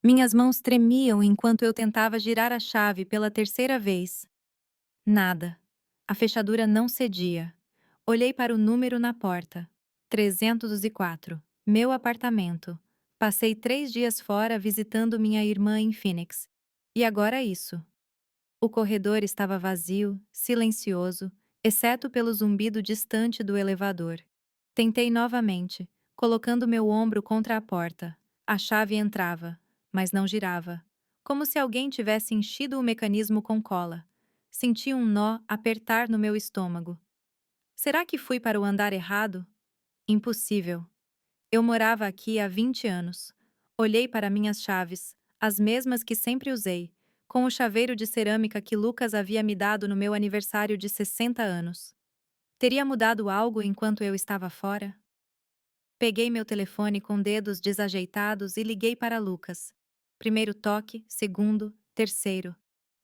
Minhas mãos tremiam enquanto eu tentava girar a chave pela terceira vez. Nada. A fechadura não cedia. Olhei para o número na porta. 304. Meu apartamento. Passei 3 dias fora visitando minha irmã em Phoenix. E agora isso. O corredor estava vazio, silencioso, exceto pelo zumbido distante do elevador. Tentei novamente, colocando meu ombro contra a porta. A chave entrava, mas não girava. Como se alguém tivesse enchido o mecanismo com cola. Senti um nó apertar no meu estômago. Será que fui para o andar errado? Impossível. Eu morava aqui há 20 anos. Olhei para minhas chaves, as mesmas que sempre usei, com o chaveiro de cerâmica que Lucas havia me dado no meu aniversário de 60 anos. Teria mudado algo enquanto eu estava fora? Peguei meu telefone com dedos desajeitados e liguei para Lucas. Primeiro toque, segundo, terceiro.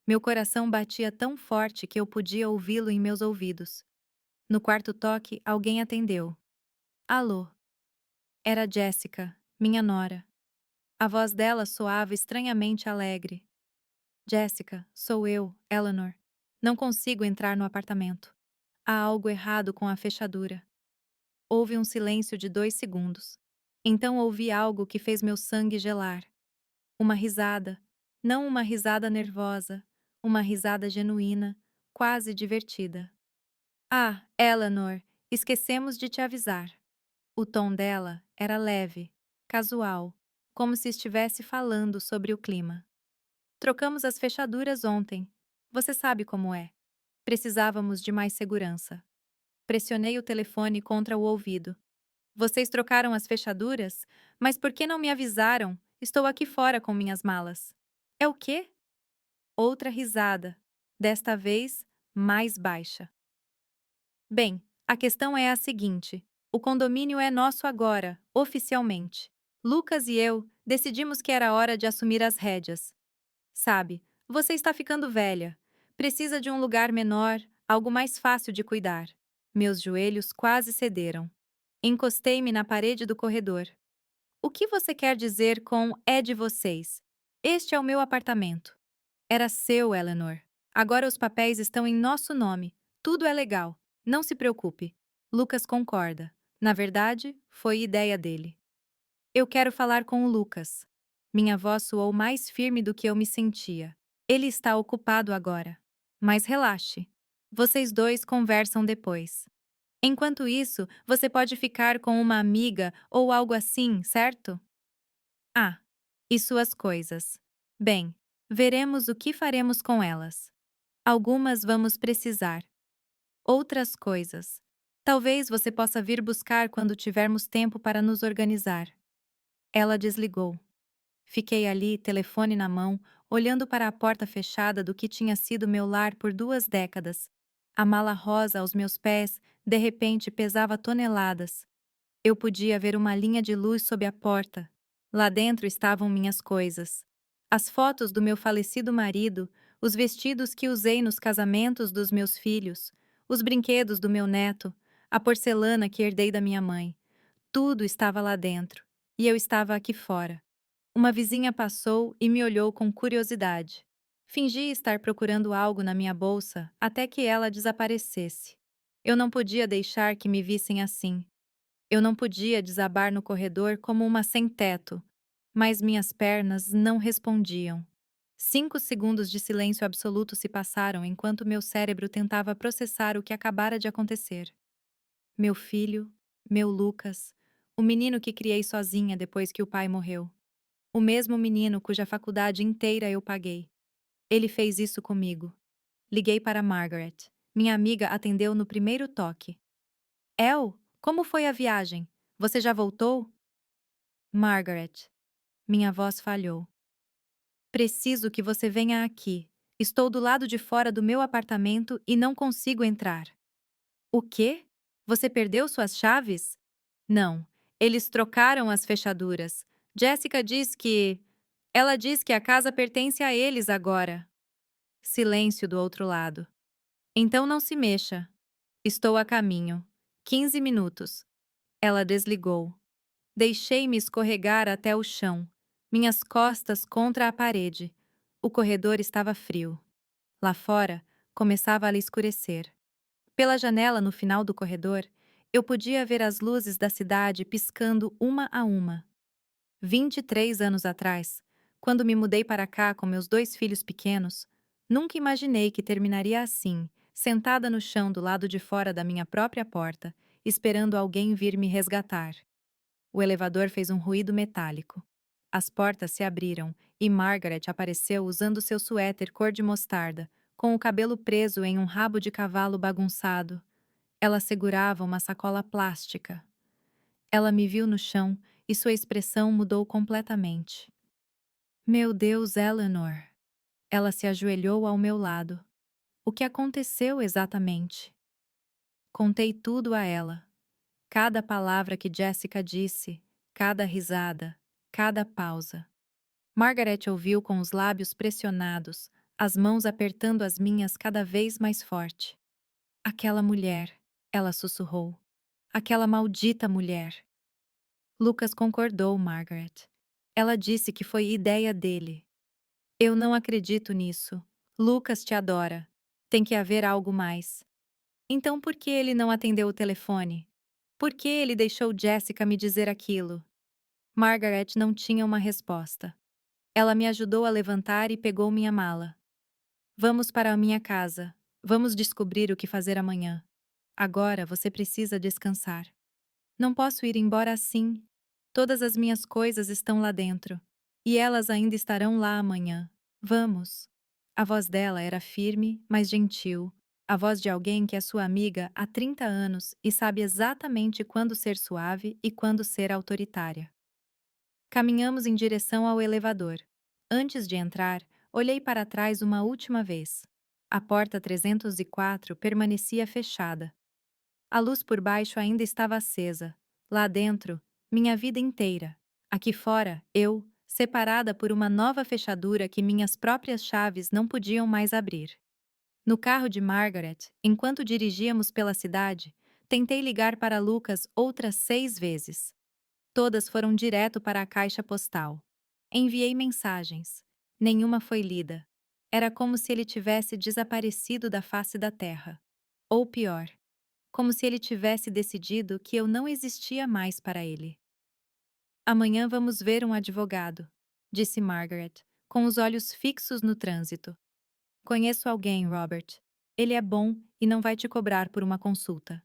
Meu coração batia tão forte que eu podia ouvi-lo em meus ouvidos. No quarto toque, alguém atendeu. Alô. Era Jessica, minha nora. A voz dela soava estranhamente alegre. Jessica, sou eu, Eleanor. Não consigo entrar no apartamento. Há algo errado com a fechadura. Houve um silêncio de 2 segundos. Então ouvi algo que fez meu sangue gelar. Uma risada. Não uma risada nervosa. Uma risada genuína, quase divertida. Ah, Eleanor, esquecemos de te avisar. O tom dela era leve, casual, como se estivesse falando sobre o clima. Trocamos as fechaduras ontem. Você sabe como é. Precisávamos de mais segurança. Pressionei o telefone contra o ouvido. Vocês trocaram as fechaduras? Mas por que não me avisaram? Estou aqui fora com minhas malas. É o quê? Outra risada. Desta vez, mais baixa. Bem, a questão é a seguinte: o condomínio é nosso agora, oficialmente. Lucas e eu decidimos que era hora de assumir as rédeas. Sabe, você está ficando velha. Precisa de um lugar menor, algo mais fácil de cuidar. Meus joelhos quase cederam. Encostei-me na parede do corredor. O que você quer dizer com é de vocês? Este é o meu apartamento. Era seu, Eleanor. Agora os papéis estão em nosso nome. Tudo é legal. Não se preocupe. Lucas concorda. Na verdade, foi ideia dele. Eu quero falar com o Lucas. Minha voz soou mais firme do que eu me sentia. Ele está ocupado agora. Mas relaxe. Vocês dois conversam depois. Enquanto isso, você pode ficar com uma amiga ou algo assim, certo? Ah, e suas coisas. Bem, veremos o que faremos com elas. Algumas vamos precisar. Outras coisas. Talvez você possa vir buscar quando tivermos tempo para nos organizar. Ela desligou. Fiquei ali, telefone na mão, olhando para a porta fechada do que tinha sido meu lar por 2 décadas. A mala rosa aos meus pés, de repente, pesava toneladas. Eu podia ver uma linha de luz sob a porta. Lá dentro estavam minhas coisas. As fotos do meu falecido marido, os vestidos que usei nos casamentos dos meus filhos, os brinquedos do meu neto, a porcelana que herdei da minha mãe. Tudo estava lá dentro. E eu estava aqui fora. Uma vizinha passou e me olhou com curiosidade. Fingi estar procurando algo na minha bolsa até que ela desaparecesse. Eu não podia deixar que me vissem assim. Eu não podia desabar no corredor como uma sem-teto, mas minhas pernas não respondiam. 5 segundos de silêncio absoluto se passaram enquanto meu cérebro tentava processar o que acabara de acontecer. Meu filho, meu Lucas, o menino que criei sozinha depois que o pai morreu. O mesmo menino cuja faculdade inteira eu paguei. Ele fez isso comigo. Liguei para Margaret. Minha amiga atendeu no primeiro toque. El, como foi a viagem? Você já voltou? Margaret. Minha voz falhou. Preciso que você venha aqui. Estou do lado de fora do meu apartamento e não consigo entrar. O quê? Você perdeu suas chaves? Não. Eles trocaram as fechaduras. Jessica diz que. Ela diz que a casa pertence a eles agora. Silêncio do outro lado. Então não se mexa. Estou a caminho. 15 minutos. Ela desligou. Deixei-me escorregar até o chão. minhas costas contra a parede. O corredor estava frio. Lá fora, começava a escurecer. Pela janela no final do corredor, eu podia ver as luzes da cidade piscando uma a uma. 23 anos atrás, quando me mudei para cá com meus 2 filhos pequenos, nunca imaginei que terminaria assim, sentada no chão do lado de fora da minha própria porta, esperando alguém vir me resgatar. O elevador fez um ruído metálico. As portas se abriram e Margaret apareceu usando seu suéter cor de mostarda, com o cabelo preso em um rabo de cavalo bagunçado. Ela segurava uma sacola plástica. Ela me viu no chão e sua expressão mudou completamente. Meu Deus, Eleanor! Ela se ajoelhou ao meu lado. O que aconteceu exatamente? Contei tudo a ela. Cada palavra que Jessica disse, cada risada, cada pausa. Margaret ouviu com os lábios pressionados, as mãos apertando as minhas cada vez mais forte. Aquela mulher, ela sussurrou. Aquela maldita mulher. Lucas concordou, Margaret. Ela disse que foi ideia dele. Eu não acredito nisso. Lucas te adora. Tem que haver algo mais. Então por que ele não atendeu o telefone? Por que ele deixou Jessica me dizer aquilo? Margaret não tinha uma resposta. Ela me ajudou a levantar e pegou minha mala. Vamos para a minha casa. Vamos descobrir o que fazer amanhã. Agora você precisa descansar. Não posso ir embora assim. Todas as minhas coisas estão lá dentro. E elas ainda estarão lá amanhã. Vamos. A voz dela era firme, mas gentil. A voz de alguém que é sua amiga há 30 anos e sabe exatamente quando ser suave e quando ser autoritária. Caminhamos em direção ao elevador. Antes de entrar, olhei para trás uma última vez. A porta 304 permanecia fechada. A luz por baixo ainda estava acesa. Lá dentro, minha vida inteira. Aqui fora, eu, separada por uma nova fechadura que minhas próprias chaves não podiam mais abrir. No carro de Margaret, enquanto dirigíamos pela cidade, tentei ligar para Lucas outras 6 vezes. Todas foram direto para a caixa postal. Enviei mensagens. Nenhuma foi lida. Era como se ele tivesse desaparecido da face da terra. Ou pior, como se ele tivesse decidido que eu não existia mais para ele. Amanhã vamos ver um advogado, disse Margaret, com os olhos fixos no trânsito. Conheço alguém, Robert. Ele é bom e não vai te cobrar por uma consulta.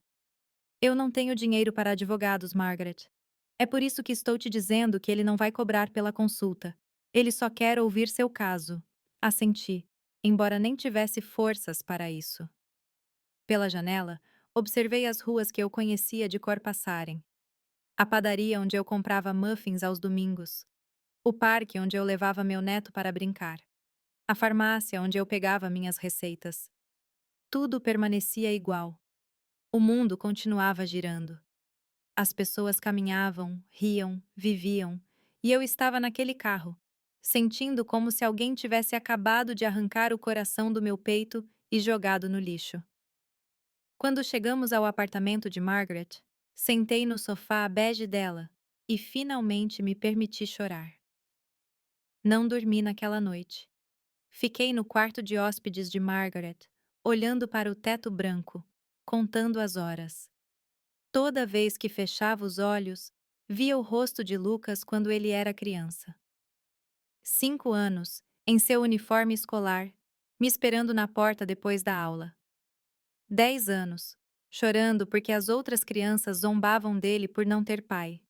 Eu não tenho dinheiro para advogados, Margaret. É por isso que estou te dizendo que ele não vai cobrar pela consulta. Ele só quer ouvir seu caso. Assenti, embora nem tivesse forças para isso. Pela janela, observei as ruas que eu conhecia de cor passarem. A padaria onde eu comprava muffins aos domingos. O parque onde eu levava meu neto para brincar. A farmácia onde eu pegava minhas receitas. Tudo permanecia igual. O mundo continuava girando. As pessoas caminhavam, riam, viviam, e eu estava naquele carro, sentindo como se alguém tivesse acabado de arrancar o coração do meu peito e jogado no lixo. Quando chegamos ao apartamento de Margaret, sentei no sofá bege dela e finalmente me permiti chorar. Não dormi naquela noite. Fiquei no quarto de hóspedes de Margaret, olhando para o teto branco, contando as horas. Toda vez que fechava os olhos, via o rosto de Lucas quando ele era criança. 5 anos, em seu uniforme escolar, me esperando na porta depois da aula. 10 anos, chorando porque as outras crianças zombavam dele por não ter pai.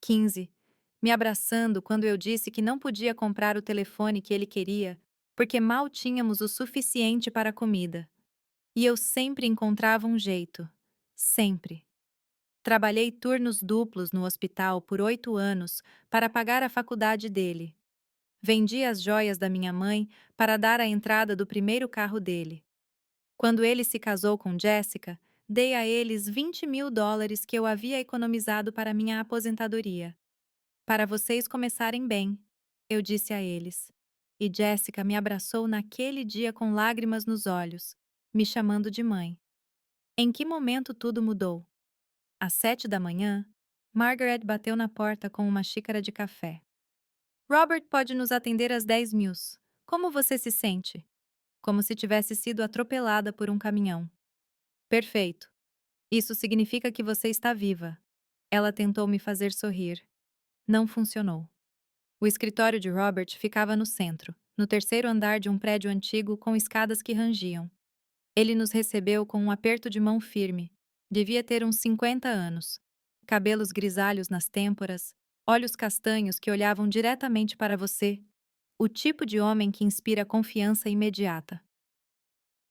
15, me abraçando quando eu disse que não podia comprar o telefone que ele queria, porque mal tínhamos o suficiente para a comida. E eu sempre encontrava um jeito. Sempre. Trabalhei turnos duplos no hospital por 8 anos para pagar a faculdade dele. Vendi as joias da minha mãe para dar a entrada do primeiro carro dele. Quando ele se casou com Jessica, dei a eles $20.000 que eu havia economizado para minha aposentadoria. Para vocês começarem bem, eu disse a eles. E Jessica me abraçou naquele dia com lágrimas nos olhos, me chamando de mãe. Em que momento tudo mudou? Às 7 da manhã, Margaret bateu na porta com uma xícara de café. Robert pode nos atender às 10 mil. Como você se sente? Como se tivesse sido atropelada por um caminhão. Perfeito. Isso significa que você está viva. Ela tentou me fazer sorrir. Não funcionou. O escritório de Robert ficava no centro, no terceiro andar de um prédio antigo com escadas que rangiam. Ele nos recebeu com um aperto de mão firme. Devia ter uns 50 anos. Cabelos grisalhos nas têmporas, olhos castanhos que olhavam diretamente para você. O tipo de homem que inspira confiança imediata.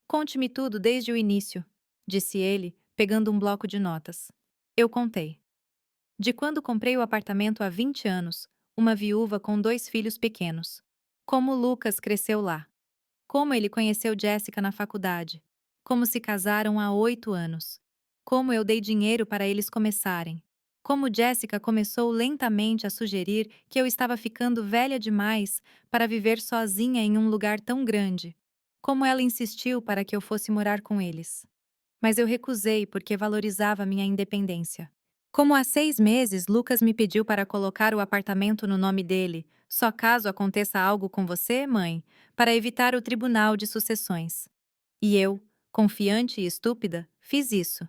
Conte-me tudo desde o início, disse ele, pegando um bloco de notas. Eu contei. De quando comprei o apartamento há 20 anos, uma viúva com 2 filhos pequenos. Como Lucas cresceu lá. Como ele conheceu Jessica na faculdade. Como se casaram há 8 anos. Como eu dei dinheiro para eles começarem. Como Jessica começou lentamente a sugerir que eu estava ficando velha demais para viver sozinha em um lugar tão grande. Como ela insistiu para que eu fosse morar com eles. Mas eu recusei porque valorizava minha independência. Como há 6 meses Lucas me pediu para colocar o apartamento no nome dele, só caso aconteça algo com você, mãe, para evitar o tribunal de sucessões. E eu, confiante e estúpida, fiz isso.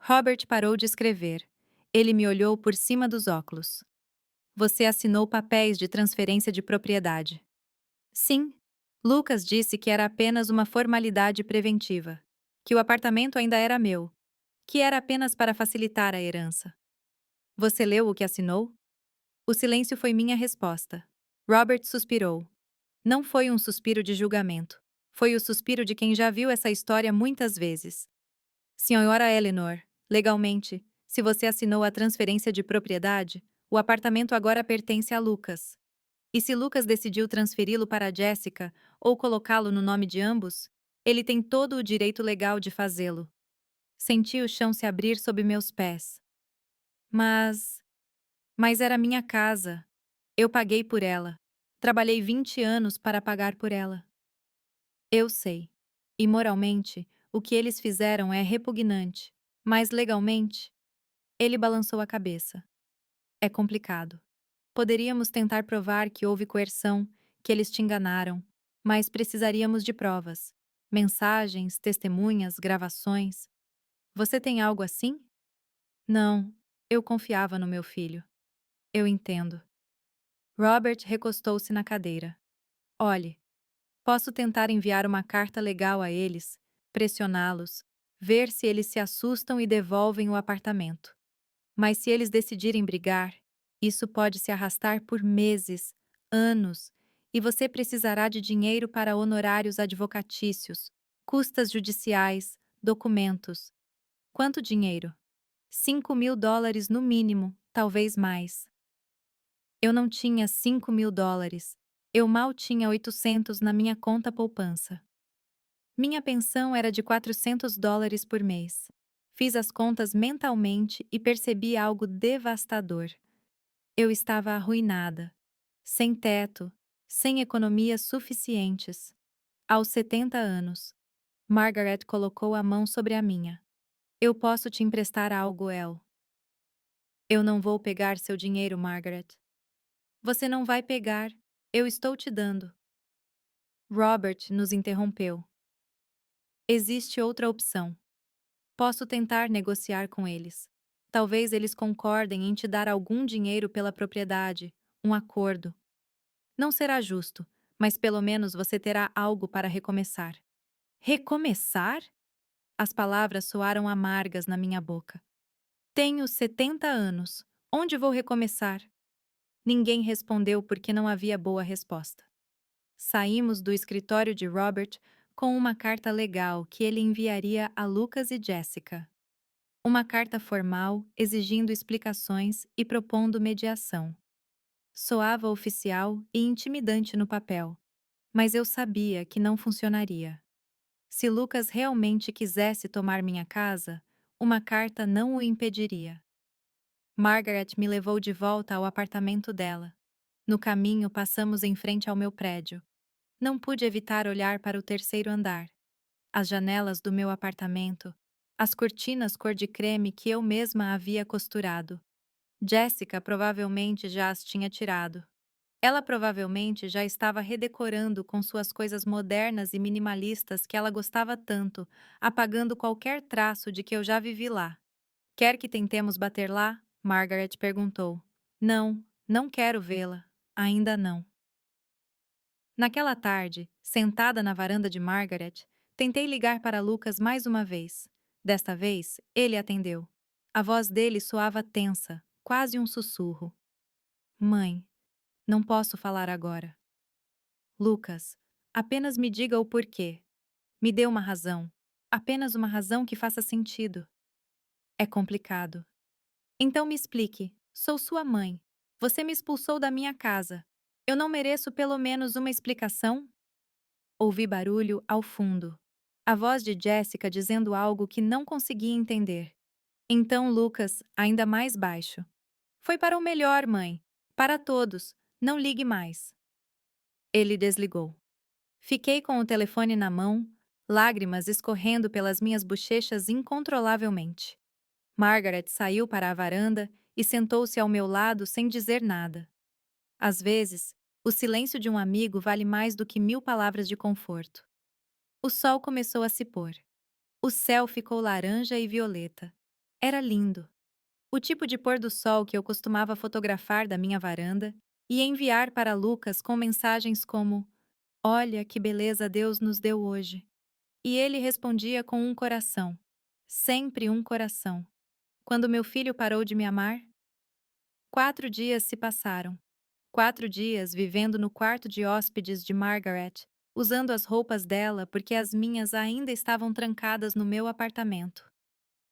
Robert parou de escrever. Ele me olhou por cima dos óculos. Você assinou papéis de transferência de propriedade. Sim. Lucas disse que era apenas uma formalidade preventiva. Que o apartamento ainda era meu. Que era apenas para facilitar a herança. Você leu o que assinou? O silêncio foi minha resposta. Robert suspirou. Não foi um suspiro de julgamento. Foi o suspiro de quem já viu essa história muitas vezes. Senhora Eleanor, legalmente, se você assinou a transferência de propriedade, o apartamento agora pertence a Lucas. E se Lucas decidiu transferi-lo para Jessica ou colocá-lo no nome de ambos, ele tem todo o direito legal de fazê-lo. Senti o chão se abrir sob meus pés. Mas era minha casa. Eu paguei por ela. Trabalhei 20 anos para pagar por ela. Eu sei. E moralmente, o que eles fizeram é repugnante. Mas legalmente, ele balançou a cabeça. É complicado. Poderíamos tentar provar que houve coerção, que eles te enganaram, mas precisaríamos de provas. Mensagens, testemunhas, gravações. Você tem algo assim? Não. Eu confiava no meu filho. Eu entendo. Robert recostou-se na cadeira. Olhe, posso tentar enviar uma carta legal a eles, pressioná-los, ver se eles se assustam e devolvem o apartamento. Mas se eles decidirem brigar, isso pode se arrastar por meses, anos, e você precisará de dinheiro para honorários advocatícios, custas judiciais, documentos. Quanto dinheiro? $5.000 no mínimo, talvez mais. Eu não tinha $5.000. Eu mal tinha 800 na minha conta poupança. Minha pensão era de $400 por mês. Fiz as contas mentalmente e percebi algo devastador. Eu estava arruinada, sem teto, sem economias suficientes. Aos 70 anos, Margaret colocou a mão sobre a minha. Eu posso te emprestar algo, El. Eu não vou pegar seu dinheiro, Margaret. Você não vai pegar. Eu estou te dando. Robert nos interrompeu. Existe outra opção. Posso tentar negociar com eles. Talvez eles concordem em te dar algum dinheiro pela propriedade, um acordo. Não será justo, mas pelo menos você terá algo para recomeçar. Recomeçar? As palavras soaram amargas na minha boca. Tenho 70 anos. Onde vou recomeçar? Ninguém respondeu porque não havia boa resposta. Saímos do escritório de Robert com uma carta legal que ele enviaria a Lucas e Jessica. Uma carta formal exigindo explicações e propondo mediação. Soava oficial e intimidante no papel, mas eu sabia que não funcionaria. Se Lucas realmente quisesse tomar minha casa, uma carta não o impediria. Margaret me levou de volta ao apartamento dela. No caminho, passamos em frente ao meu prédio. Não pude evitar olhar para o terceiro andar. As janelas do meu apartamento, as cortinas cor de creme que eu mesma havia costurado. Jessica provavelmente já as tinha tirado. Ela provavelmente já estava redecorando com suas coisas modernas e minimalistas que ela gostava tanto, apagando qualquer traço de que eu já vivi lá. Quer que tentemos bater lá? Margaret perguntou. Não, não quero vê-la. Ainda não. Naquela tarde, sentada na varanda de Margaret, tentei ligar para Lucas mais uma vez. Desta vez, ele atendeu. A voz dele soava tensa, quase um sussurro. Mãe, não posso falar agora. Lucas, apenas me diga o porquê. Me dê uma razão. Apenas uma razão que faça sentido. É complicado. Então me explique. Sou sua mãe. Você me expulsou da minha casa. Eu não mereço pelo menos uma explicação? Ouvi barulho ao fundo. A voz de Jessica dizendo algo que não conseguia entender. Então Lucas, ainda mais baixo. Foi para o melhor, mãe. Para todos. Não ligue mais. Ele desligou. Fiquei com o telefone na mão, lágrimas escorrendo pelas minhas bochechas incontrolavelmente. Margaret saiu para a varanda e sentou-se ao meu lado sem dizer nada. Às vezes, o silêncio de um amigo vale mais do que 1000 palavras de conforto. O sol começou a se pôr. O céu ficou laranja e violeta. Era lindo. O tipo de pôr do sol que eu costumava fotografar da minha varanda e enviar para Lucas com mensagens como: Olha que beleza Deus nos deu hoje. E ele respondia com um coração. Sempre um coração. Quando meu filho parou de me amar? 4 dias se passaram. 4 dias vivendo no quarto de hóspedes de Margaret, usando as roupas dela porque as minhas ainda estavam trancadas no meu apartamento.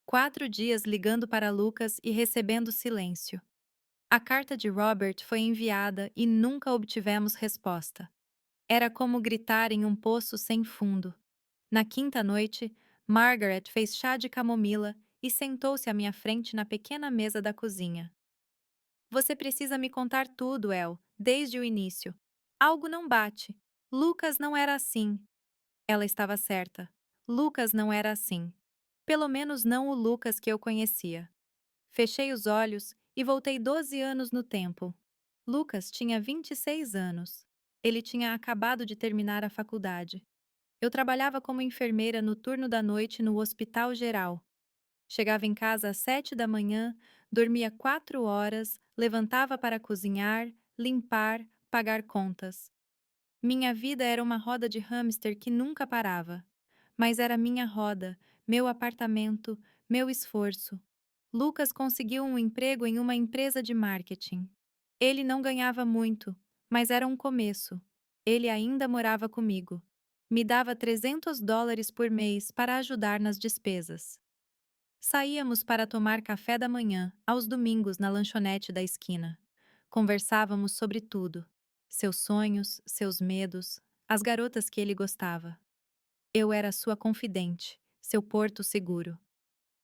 4 dias ligando para Lucas e recebendo silêncio. A carta de Robert foi enviada e nunca obtivemos resposta. Era como gritar em um poço sem fundo. Na quinta noite, Margaret fez chá de camomila e sentou-se à minha frente na pequena mesa da cozinha. Você precisa me contar tudo, El, desde o início. Algo não bate. Lucas não era assim. Ela estava certa. Lucas não era assim. Pelo menos não o Lucas que eu conhecia. Fechei os olhos e voltei 12 anos no tempo. Lucas tinha 26 anos. Ele tinha acabado de terminar a faculdade. Eu trabalhava como enfermeira no turno da noite no Hospital Geral. Chegava em casa às 7 da manhã, dormia 4 horas, levantava para cozinhar, limpar, pagar contas. Minha vida era uma roda de hamster que nunca parava. Mas era minha roda, meu apartamento, meu esforço. Lucas conseguiu um emprego em uma empresa de marketing. Ele não ganhava muito, mas era um começo. Ele ainda morava comigo. Me dava US$ 300 por mês para ajudar nas despesas. Saíamos para tomar café da manhã, aos domingos, na lanchonete da esquina. Conversávamos sobre tudo: seus sonhos, seus medos, as garotas que ele gostava. Eu era sua confidente, seu porto seguro.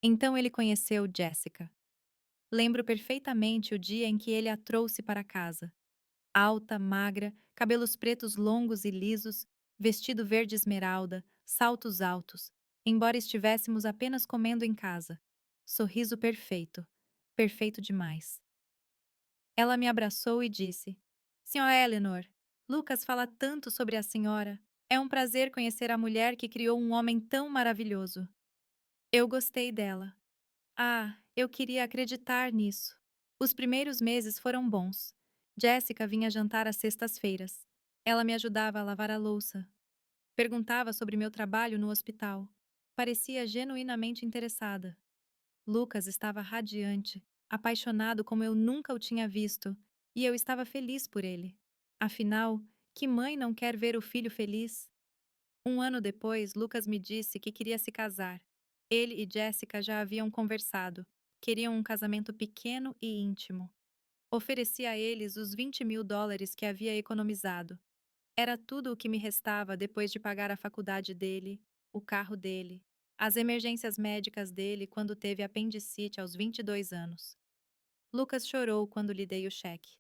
Então ele conheceu Jessica. Lembro perfeitamente o dia em que ele a trouxe para casa. Alta, magra, cabelos pretos longos e lisos, vestido verde esmeralda, saltos altos, embora estivéssemos apenas comendo em casa. Sorriso perfeito. Perfeito demais. Ela me abraçou e disse: Senhora Eleanor, Lucas fala tanto sobre a senhora. É um prazer conhecer a mulher que criou um homem tão maravilhoso. Eu gostei dela. Ah, eu queria acreditar nisso. Os primeiros meses foram bons. Jessica vinha jantar às sextas-feiras. Ela me ajudava a lavar a louça. Perguntava sobre meu trabalho no hospital. Parecia genuinamente interessada. Lucas estava radiante, apaixonado como eu nunca o tinha visto, e eu estava feliz por ele. Afinal, que mãe não quer ver o filho feliz? Um ano depois, Lucas me disse que queria se casar. Ele e Jessica já haviam conversado. Queriam um casamento pequeno e íntimo. Ofereci a eles os US$ 20.000 que havia economizado. Era tudo o que me restava depois de pagar a faculdade dele, o carro dele, as emergências médicas dele quando teve apendicite aos 22 anos. Lucas chorou quando lhe dei o cheque.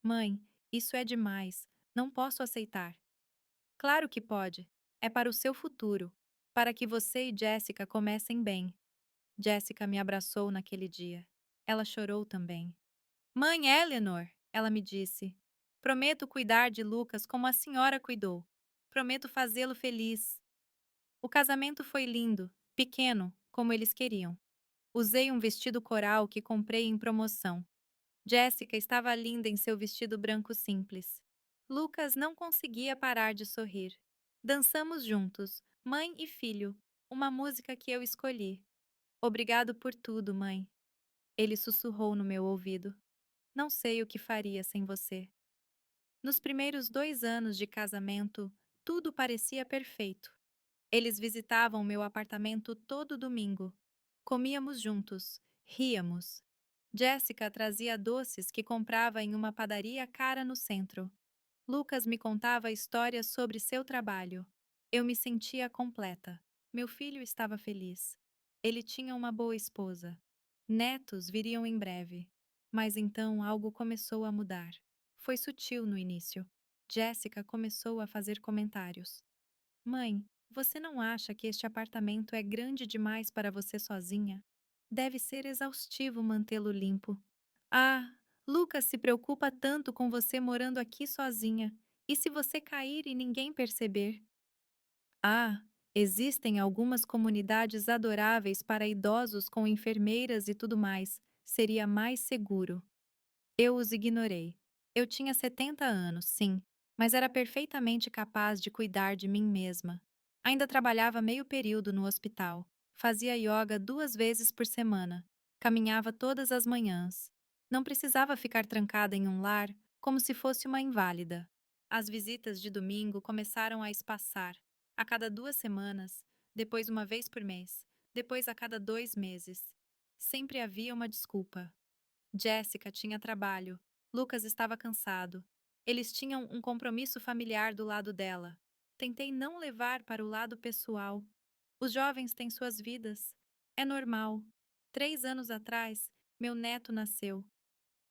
Mãe, isso é demais. Não posso aceitar. Claro que pode. É para o seu futuro. Para que você e Jessica comecem bem. Jessica me abraçou naquele dia. Ela chorou também. Mãe Eleanor, ela me disse. Prometo cuidar de Lucas como a senhora cuidou. Prometo fazê-lo feliz. O casamento foi lindo, pequeno, como eles queriam. Usei um vestido coral que comprei em promoção. Jéssica estava linda em seu vestido branco simples. Lucas não conseguia parar de sorrir. Dançamos juntos, mãe e filho, uma música que eu escolhi. Obrigado por tudo, mãe. Ele sussurrou no meu ouvido. Não sei o que faria sem você. Nos primeiros 2 anos de casamento, tudo parecia perfeito. Eles visitavam meu apartamento todo domingo. Comíamos juntos, ríamos. Jéssica trazia doces que comprava em uma padaria cara no centro. Lucas me contava histórias sobre seu trabalho. Eu me sentia completa. Meu filho estava feliz. Ele tinha uma boa esposa. Netos viriam em breve. Mas então algo começou a mudar. Foi sutil no início. Jéssica começou a fazer comentários. Mãe, você não acha que este apartamento é grande demais para você sozinha? Deve ser exaustivo mantê-lo limpo. Ah, Lucas se preocupa tanto com você morando aqui sozinha. E se você cair e ninguém perceber? Ah, existem algumas comunidades adoráveis para idosos com enfermeiras e tudo mais. Seria mais seguro. Eu os ignorei. Eu tinha 70 anos, sim, mas era perfeitamente capaz de cuidar de mim mesma. Ainda trabalhava meio período no hospital. Fazia yoga 2 vezes por semana. Caminhava todas as manhãs. Não precisava ficar trancada em um lar como se fosse uma inválida. As visitas de domingo começaram a espaçar. A cada 2 semanas, depois uma vez por mês, depois a cada 2 meses. Sempre havia uma desculpa. Jéssica tinha trabalho. Lucas estava cansado. Eles tinham um compromisso familiar do lado dela. Tentei não levar para o lado pessoal. Os jovens têm suas vidas. É normal. 3 anos atrás, meu neto nasceu.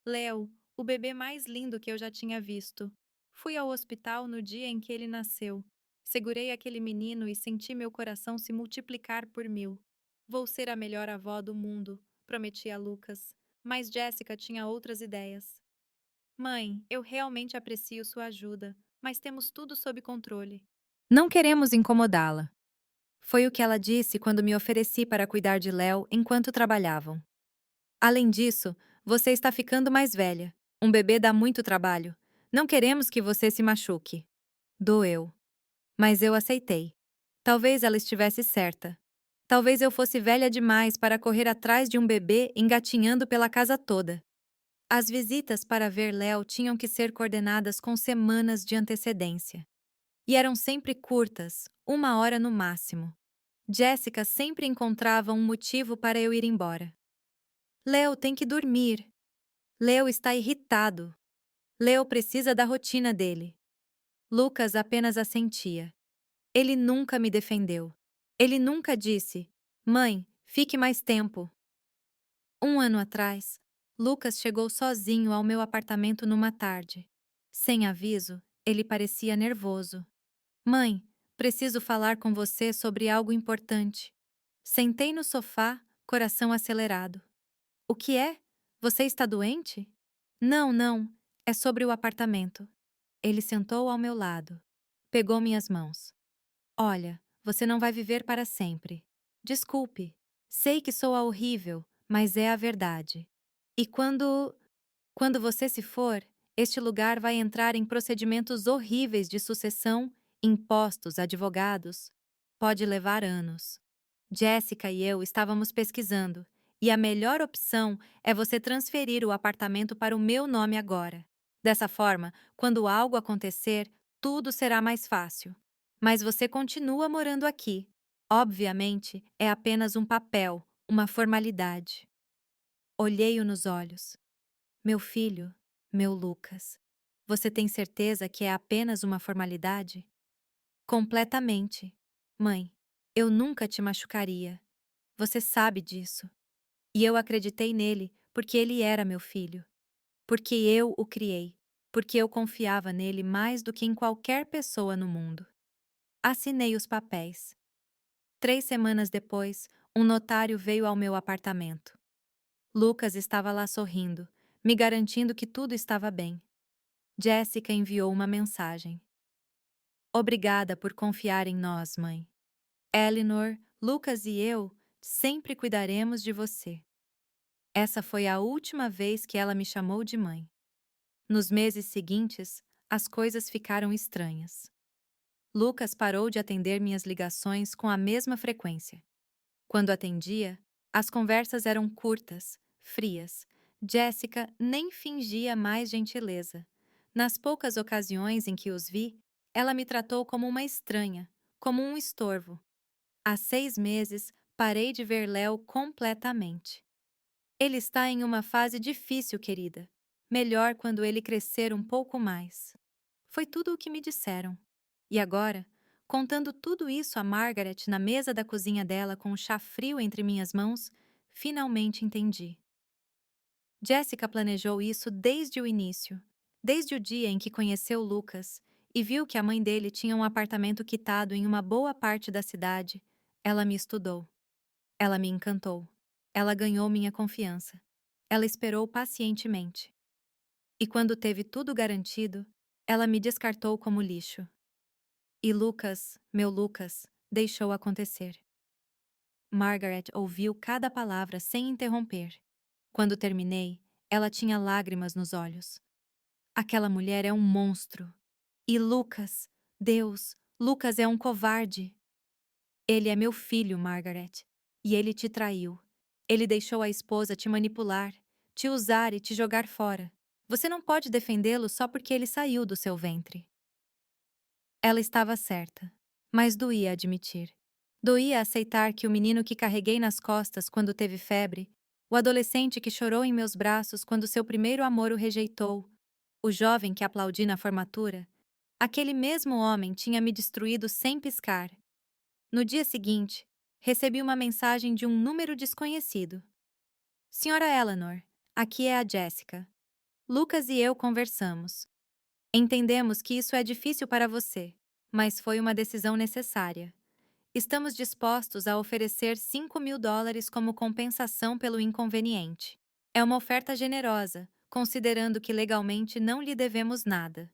Léo, o bebê mais lindo que eu já tinha visto. Fui ao hospital no dia em que ele nasceu. Segurei aquele menino e senti meu coração se multiplicar por 1000. Vou ser a melhor avó do mundo, prometi a Lucas. Mas Jéssica tinha outras ideias. Mãe, eu realmente aprecio sua ajuda, mas temos tudo sob controle. Não queremos incomodá-la. Foi o que ela disse quando me ofereci para cuidar de Léo enquanto trabalhavam. Além disso, você está ficando mais velha. Um bebê dá muito trabalho. Não queremos que você se machuque. Doeu. Mas eu aceitei. Talvez ela estivesse certa. Talvez eu fosse velha demais para correr atrás de um bebê engatinhando pela casa toda. As visitas para ver Léo tinham que ser coordenadas com semanas de antecedência. E eram sempre curtas, 1 hora no máximo. Jéssica sempre encontrava um motivo para eu ir embora. Léo tem que dormir. Léo está irritado. Léo precisa da rotina dele. Lucas apenas assentia. Ele nunca me defendeu. Ele nunca disse: Mãe, fique mais tempo. 1 ano atrás, Lucas chegou sozinho ao meu apartamento numa tarde. Sem aviso, ele parecia nervoso. Mãe, preciso falar com você sobre algo importante. Sentei no sofá, coração acelerado. O que é? Você está doente? Não, não. É sobre o apartamento. Ele sentou ao meu lado. Pegou minhas mãos. Olha, você não vai viver para sempre. Desculpe. Sei que soa horrível, mas é a verdade. E quando você se for, este lugar vai entrar em procedimentos horríveis de sucessão, impostos, advogados. Pode levar anos. Jéssica e eu estávamos pesquisando, e a melhor opção é você transferir o apartamento para o meu nome agora. Dessa forma, quando algo acontecer, tudo será mais fácil. Mas você continua morando aqui. Obviamente, é apenas um papel, uma formalidade. Olhei-o nos olhos. Meu filho, meu Lucas, você tem certeza que é apenas uma formalidade? Completamente. Mãe, eu nunca te machucaria. Você sabe disso. E eu acreditei nele porque ele era meu filho. Porque eu o criei. Porque eu confiava nele mais do que em qualquer pessoa no mundo. Assinei os papéis. 3 semanas depois, um notário veio ao meu apartamento. Lucas estava lá sorrindo, me garantindo que tudo estava bem. Jessica enviou uma mensagem. Obrigada por confiar em nós, mãe. Eleanor, Lucas e eu sempre cuidaremos de você. Essa foi a última vez que ela me chamou de mãe. Nos meses seguintes, as coisas ficaram estranhas. Lucas parou de atender minhas ligações com a mesma frequência. Quando atendia, as conversas eram curtas, frias. Jessica nem fingia mais gentileza. Nas poucas ocasiões em que os vi, ela me tratou como uma estranha, como um estorvo. Há 6 meses, parei de ver Léo completamente. Ele está em uma fase difícil, querida. Melhor quando ele crescer um pouco mais. Foi tudo o que me disseram. E agora, contando tudo isso a Margaret na mesa da cozinha dela com o chá frio entre minhas mãos, finalmente entendi. Jessica planejou isso desde o início, desde o dia em que conheceu Lucas e viu que a mãe dele tinha um apartamento quitado em uma boa parte da cidade. Ela me estudou. Ela me encantou. Ela ganhou minha confiança. Ela esperou pacientemente. E quando teve tudo garantido, ela me descartou como lixo. E Lucas, meu Lucas, deixou acontecer. Margaret ouviu cada palavra sem interromper. Quando terminei, ela tinha lágrimas nos olhos. Aquela mulher é um monstro. E Lucas, Deus, Lucas é um covarde. Ele é meu filho, Margaret. E ele te traiu. Ele deixou a esposa te manipular, te usar e te jogar fora. Você não pode defendê-lo só porque ele saiu do seu ventre. Ela estava certa, mas doía admitir. Doía aceitar que o menino que carreguei nas costas quando teve febre, o adolescente que chorou em meus braços quando seu primeiro amor o rejeitou, o jovem que aplaudi na formatura, aquele mesmo homem tinha me destruído sem piscar. No dia seguinte, recebi uma mensagem de um número desconhecido. Senhora Eleanor, aqui é a Jessica. Lucas e eu conversamos. Entendemos que isso é difícil para você, mas foi uma decisão necessária. Estamos dispostos a oferecer $5.000 como compensação pelo inconveniente. É uma oferta generosa, considerando que legalmente não lhe devemos nada.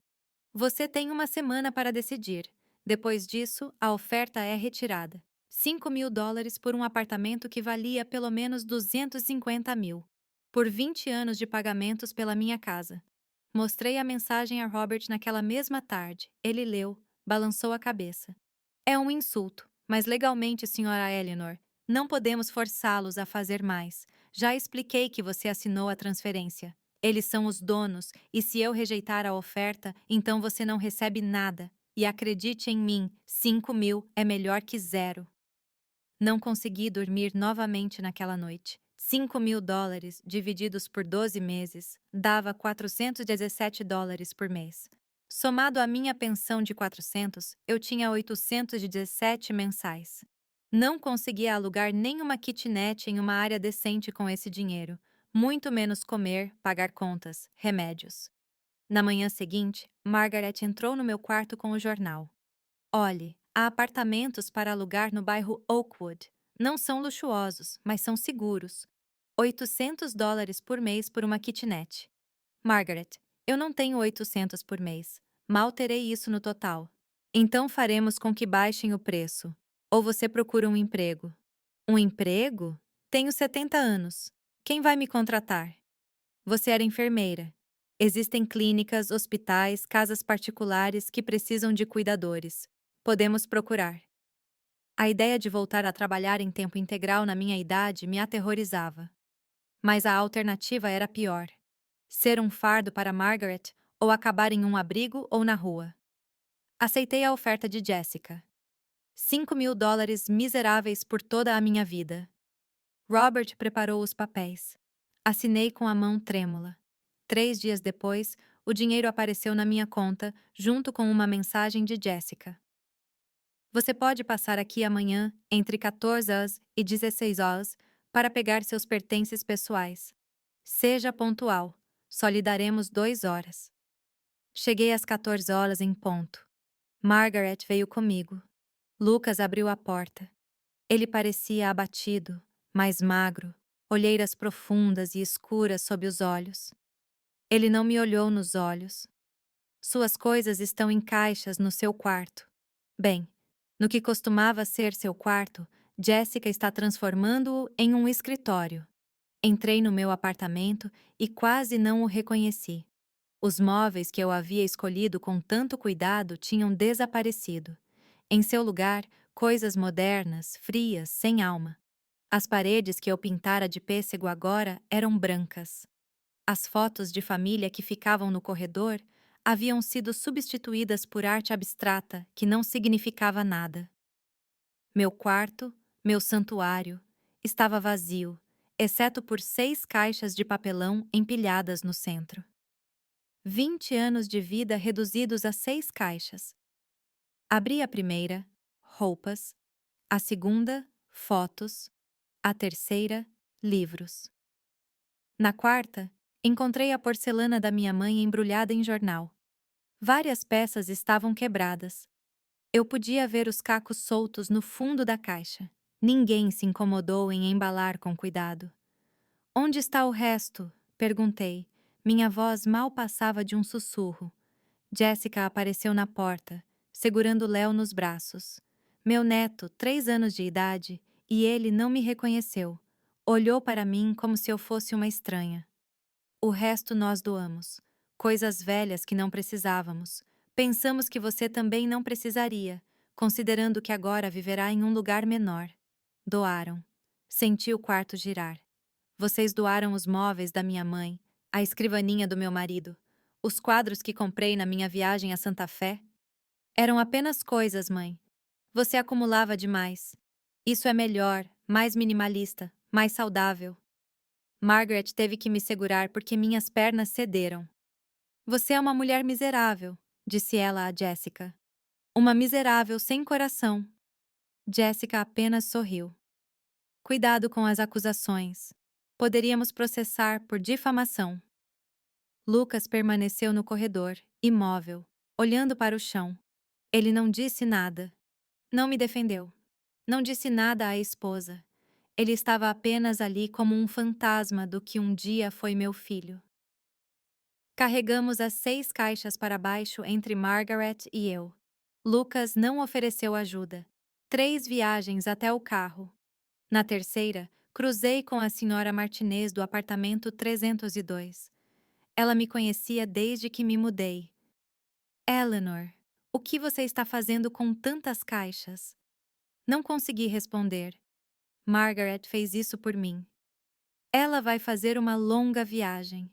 Você tem uma semana para decidir. Depois disso, a oferta é retirada. $5.000 por um apartamento que valia pelo menos 250 mil. Por 20 anos de pagamentos pela minha casa. Mostrei a mensagem a Robert naquela mesma tarde. Ele leu, balançou a cabeça. É um insulto, mas legalmente, senhora Eleanor, não podemos forçá-los a fazer mais. Já expliquei que você assinou a transferência. Eles são os donos, e se eu rejeitar a oferta, então você não recebe nada. E acredite em mim, 5.000 é melhor que 0. Não consegui dormir novamente naquela noite. $5.000 divididos por 12 meses dava $417 por mês. Somado à minha pensão de 400, eu tinha 817 mensais. Não conseguia alugar nenhuma kitnet em uma área decente com esse dinheiro, muito menos comer, pagar contas, remédios. Na manhã seguinte, Margaret entrou no meu quarto com o jornal. Olhe, há apartamentos para alugar no bairro Oakwood. Não são luxuosos, mas são seguros. $800 por mês por uma kitnet. Margaret, eu não tenho 800 por mês. Mal terei isso no total. Então faremos com que baixem o preço. Ou você procura um emprego. Um emprego? Tenho 70 anos. Quem vai me contratar? Você era enfermeira. Existem clínicas, hospitais, casas particulares que precisam de cuidadores. Podemos procurar. A ideia de voltar a trabalhar em tempo integral na minha idade me aterrorizava. Mas a alternativa era pior. Ser um fardo para Margaret ou acabar em um abrigo ou na rua. Aceitei a oferta de Jessica. $5.000 miseráveis por toda a minha vida. Robert preparou os papéis. Assinei com a mão trêmula. 3 dias depois, o dinheiro apareceu na minha conta, junto com uma mensagem de Jessica. Você pode passar aqui amanhã, entre 14 horas e 16 horas, para pegar seus pertences pessoais. Seja pontual, só lhe daremos 2 horas. Cheguei às 14 horas em ponto. Margaret veio comigo. Lucas abriu a porta. Ele parecia abatido, mais magro, olheiras profundas e escuras sob os olhos. Ele não me olhou nos olhos. Suas coisas estão em caixas no seu quarto. Bem, no que costumava ser seu quarto, Jessica está transformando-o em um escritório. Entrei no meu apartamento e quase não o reconheci. Os móveis que eu havia escolhido com tanto cuidado tinham desaparecido. Em seu lugar, coisas modernas, frias, sem alma. As paredes que eu pintara de pêssego agora eram brancas. As fotos de família que ficavam no corredor haviam sido substituídas por arte abstrata que não significava nada. Meu quarto, meu santuário, estava vazio, exceto por 6 caixas de papelão empilhadas no centro. 20 anos de vida reduzidos a 6 caixas. Abri a primeira, roupas, a segunda, fotos, a terceira, livros. Na quarta, encontrei a porcelana da minha mãe embrulhada em jornal. Várias peças estavam quebradas. Eu podia ver os cacos soltos no fundo da caixa. Ninguém se incomodou em embalar com cuidado. Onde está o resto? Perguntei. Minha voz mal passava de um sussurro. Jessica apareceu na porta, segurando Léo nos braços. Meu neto, 3 anos de idade, e ele não me reconheceu. Olhou para mim como se eu fosse uma estranha. O resto nós doamos. Coisas velhas que não precisávamos. Pensamos que você também não precisaria, considerando que agora viverá em um lugar menor. Doaram. Senti o quarto girar. Vocês doaram os móveis da minha mãe, a escrivaninha do meu marido, os quadros que comprei na minha viagem a Santa Fé. Eram apenas coisas, mãe. Você acumulava demais. Isso é melhor, mais minimalista, mais saudável. Margaret teve que me segurar porque minhas pernas cederam. Você é uma mulher miserável, disse ela a Jessica. Uma miserável sem coração. Jessica apenas sorriu. Cuidado com as acusações. Poderíamos processar por difamação. Lucas permaneceu no corredor, imóvel, olhando para o chão. Ele não disse nada. Não me defendeu. Não disse nada à esposa. Ele estava apenas ali como um fantasma do que um dia foi meu filho. Carregamos as 6 caixas para baixo entre Margaret e eu. Lucas não ofereceu ajuda. 3 viagens até o carro. Na terceira, cruzei com a senhora Martinez do apartamento 302. Ela me conhecia desde que me mudei. Eleanor, o que você está fazendo com tantas caixas? Não consegui responder. Margaret fez isso por mim. Ela vai fazer uma longa viagem.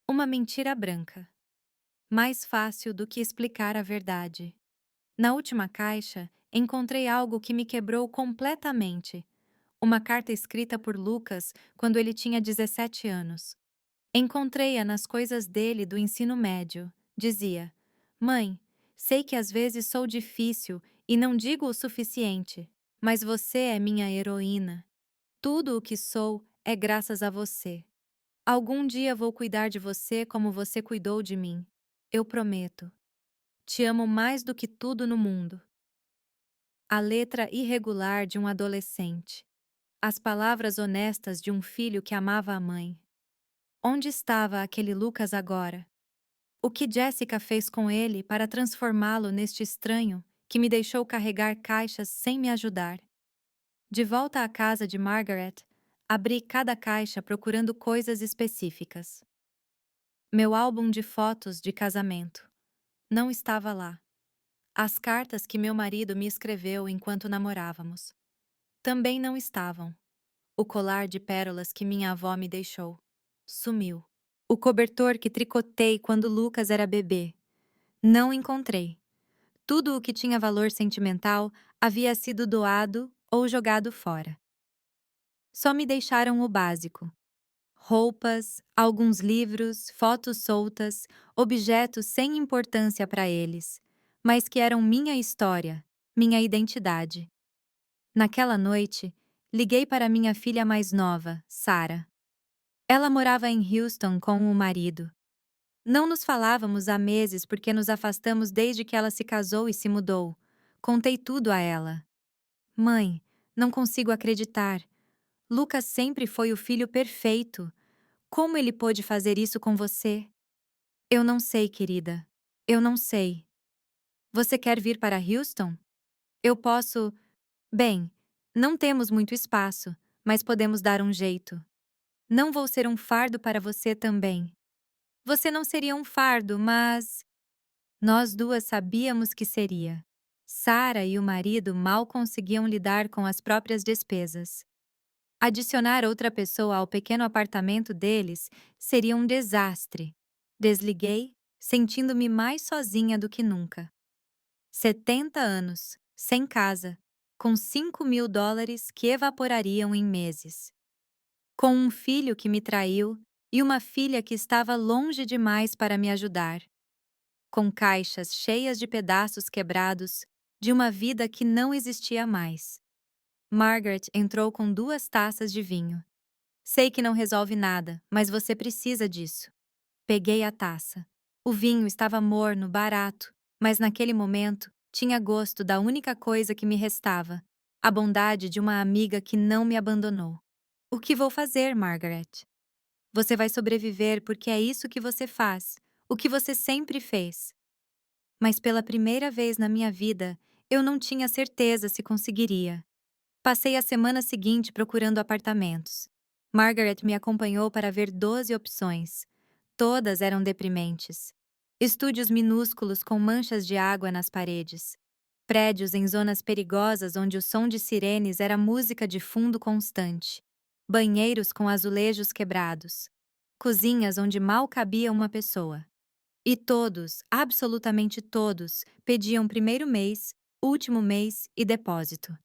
Uma mentira branca. Mais fácil do que explicar a verdade. Na última caixa, encontrei algo que me quebrou completamente. Uma carta escrita por Lucas quando ele tinha 17 anos. Encontrei-a nas coisas dele do ensino médio. Dizia: Mãe, sei que às vezes sou difícil e não digo o suficiente, mas você é minha heroína. Tudo o que sou é graças a você. Algum dia vou cuidar de você como você cuidou de mim. Eu prometo. Te amo mais do que tudo no mundo. A letra irregular de um adolescente. As palavras honestas de um filho que amava a mãe. Onde estava aquele Lucas agora? O que Jessica fez com ele para transformá-lo neste estranho que me deixou carregar caixas sem me ajudar? De volta à casa de Margaret, abri cada caixa procurando coisas específicas. Meu álbum de fotos de casamento. Não estava lá. As cartas que meu marido me escreveu enquanto namorávamos. Também não estavam. O colar de pérolas que minha avó me deixou. Sumiu. O cobertor que tricotei quando Lucas era bebê. Não encontrei. Tudo o que tinha valor sentimental havia sido doado ou jogado fora. Só me deixaram o básico. Roupas, alguns livros, fotos soltas, objetos sem importância para eles, mas que eram minha história, minha identidade. Naquela noite, liguei para minha filha mais nova, Sarah. Ela morava em Houston com o marido. Não nos falávamos há meses porque nos afastamos desde que ela se casou e se mudou. Contei tudo a ela. Mãe, não consigo acreditar. Lucas sempre foi o filho perfeito. Como ele pôde fazer isso com você? Eu não sei, querida. Eu não sei. Você quer vir para Houston? Eu posso. Bem, não temos muito espaço, mas podemos dar um jeito. Não vou ser um fardo para você também. Você não seria um fardo, mas. Nós duas sabíamos que seria. Sarah e o marido mal conseguiam lidar com as próprias despesas. Adicionar outra pessoa ao pequeno apartamento deles seria um desastre. Desliguei, sentindo-me mais sozinha do que nunca. 70 anos, sem casa, com US$ 5.000 que evaporariam em meses. Com um filho que me traiu e uma filha que estava longe demais para me ajudar. Com caixas cheias de pedaços quebrados de uma vida que não existia mais. Margaret entrou com 2 taças de vinho. Sei que não resolve nada, mas você precisa disso. Peguei a taça. O vinho estava morno, barato, mas naquele momento tinha gosto da única coisa que me restava: a bondade de uma amiga que não me abandonou. O que vou fazer, Margaret? Você vai sobreviver porque é isso que você faz, o que você sempre fez. Mas pela primeira vez na minha vida, eu não tinha certeza se conseguiria. Passei a semana seguinte procurando apartamentos. Margaret me acompanhou para ver 12 opções. Todas eram deprimentes. Estúdios minúsculos com manchas de água nas paredes. Prédios em zonas perigosas onde o som de sirenes era música de fundo constante. Banheiros com azulejos quebrados. Cozinhas onde mal cabia uma pessoa. E todos, absolutamente todos, pediam primeiro mês, último mês e depósito.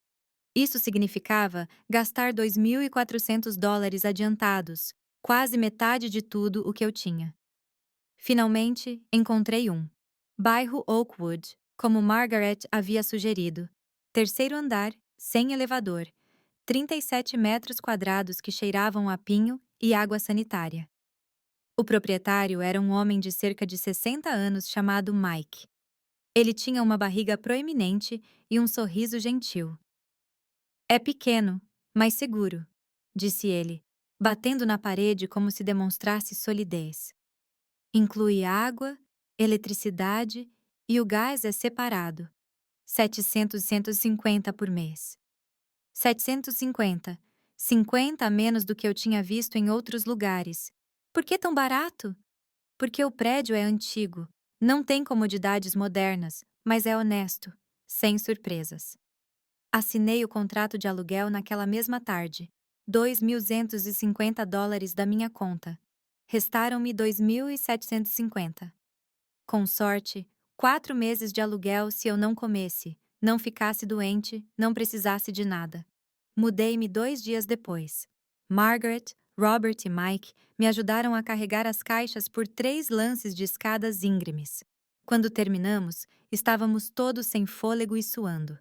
Isso significava gastar US$ 2.400 adiantados, quase metade de tudo o que eu tinha. Finalmente, encontrei um. Bairro Oakwood, como Margaret havia sugerido. Terceiro andar, sem elevador. 37 metros quadrados que cheiravam a pinho e água sanitária. O proprietário era um homem de cerca de 60 anos chamado Mike. Ele tinha uma barriga proeminente e um sorriso gentil. É pequeno, mas seguro, disse ele, batendo na parede como se demonstrasse solidez. Inclui água, eletricidade e o gás é separado. 750 por mês. 750. 50 a menos do que eu tinha visto em outros lugares. Por que tão barato? Porque o prédio é antigo, não tem comodidades modernas, mas é honesto, sem surpresas. Assinei o contrato de aluguel naquela mesma tarde. $2.250 da minha conta. Restaram-me 2.750. Com sorte, 4 meses de aluguel se eu não comesse, não ficasse doente, não precisasse de nada. Mudei-me 2 dias depois. Margaret, Robert e Mike me ajudaram a carregar as caixas por 3 lances de escadas íngremes. Quando terminamos, estávamos todos sem fôlego e suando.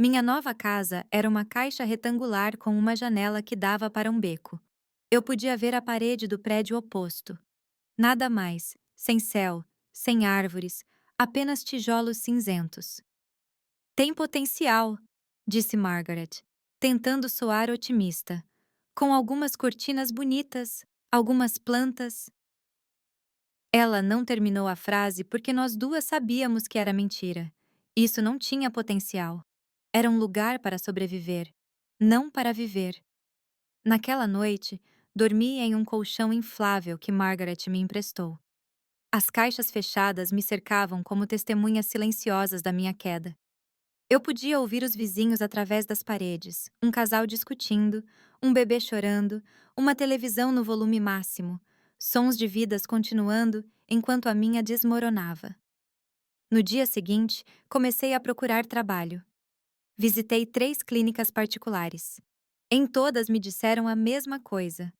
Minha nova casa era uma caixa retangular com uma janela que dava para um beco. Eu podia ver a parede do prédio oposto. Nada mais, sem céu, sem árvores, apenas tijolos cinzentos. Tem potencial, disse Margaret, tentando soar otimista. Com algumas cortinas bonitas, algumas plantas. Ela não terminou a frase porque nós duas sabíamos que era mentira. Isso não tinha potencial. Era um lugar para sobreviver, não para viver. Naquela noite, dormi em um colchão inflável que Margaret me emprestou. As caixas fechadas me cercavam como testemunhas silenciosas da minha queda. Eu podia ouvir os vizinhos através das paredes, um casal discutindo, um bebê chorando, uma televisão no volume máximo, sons de vidas continuando enquanto a minha desmoronava. No dia seguinte, comecei a procurar trabalho. Visitei 3 clínicas particulares. Em todas me disseram a mesma coisa.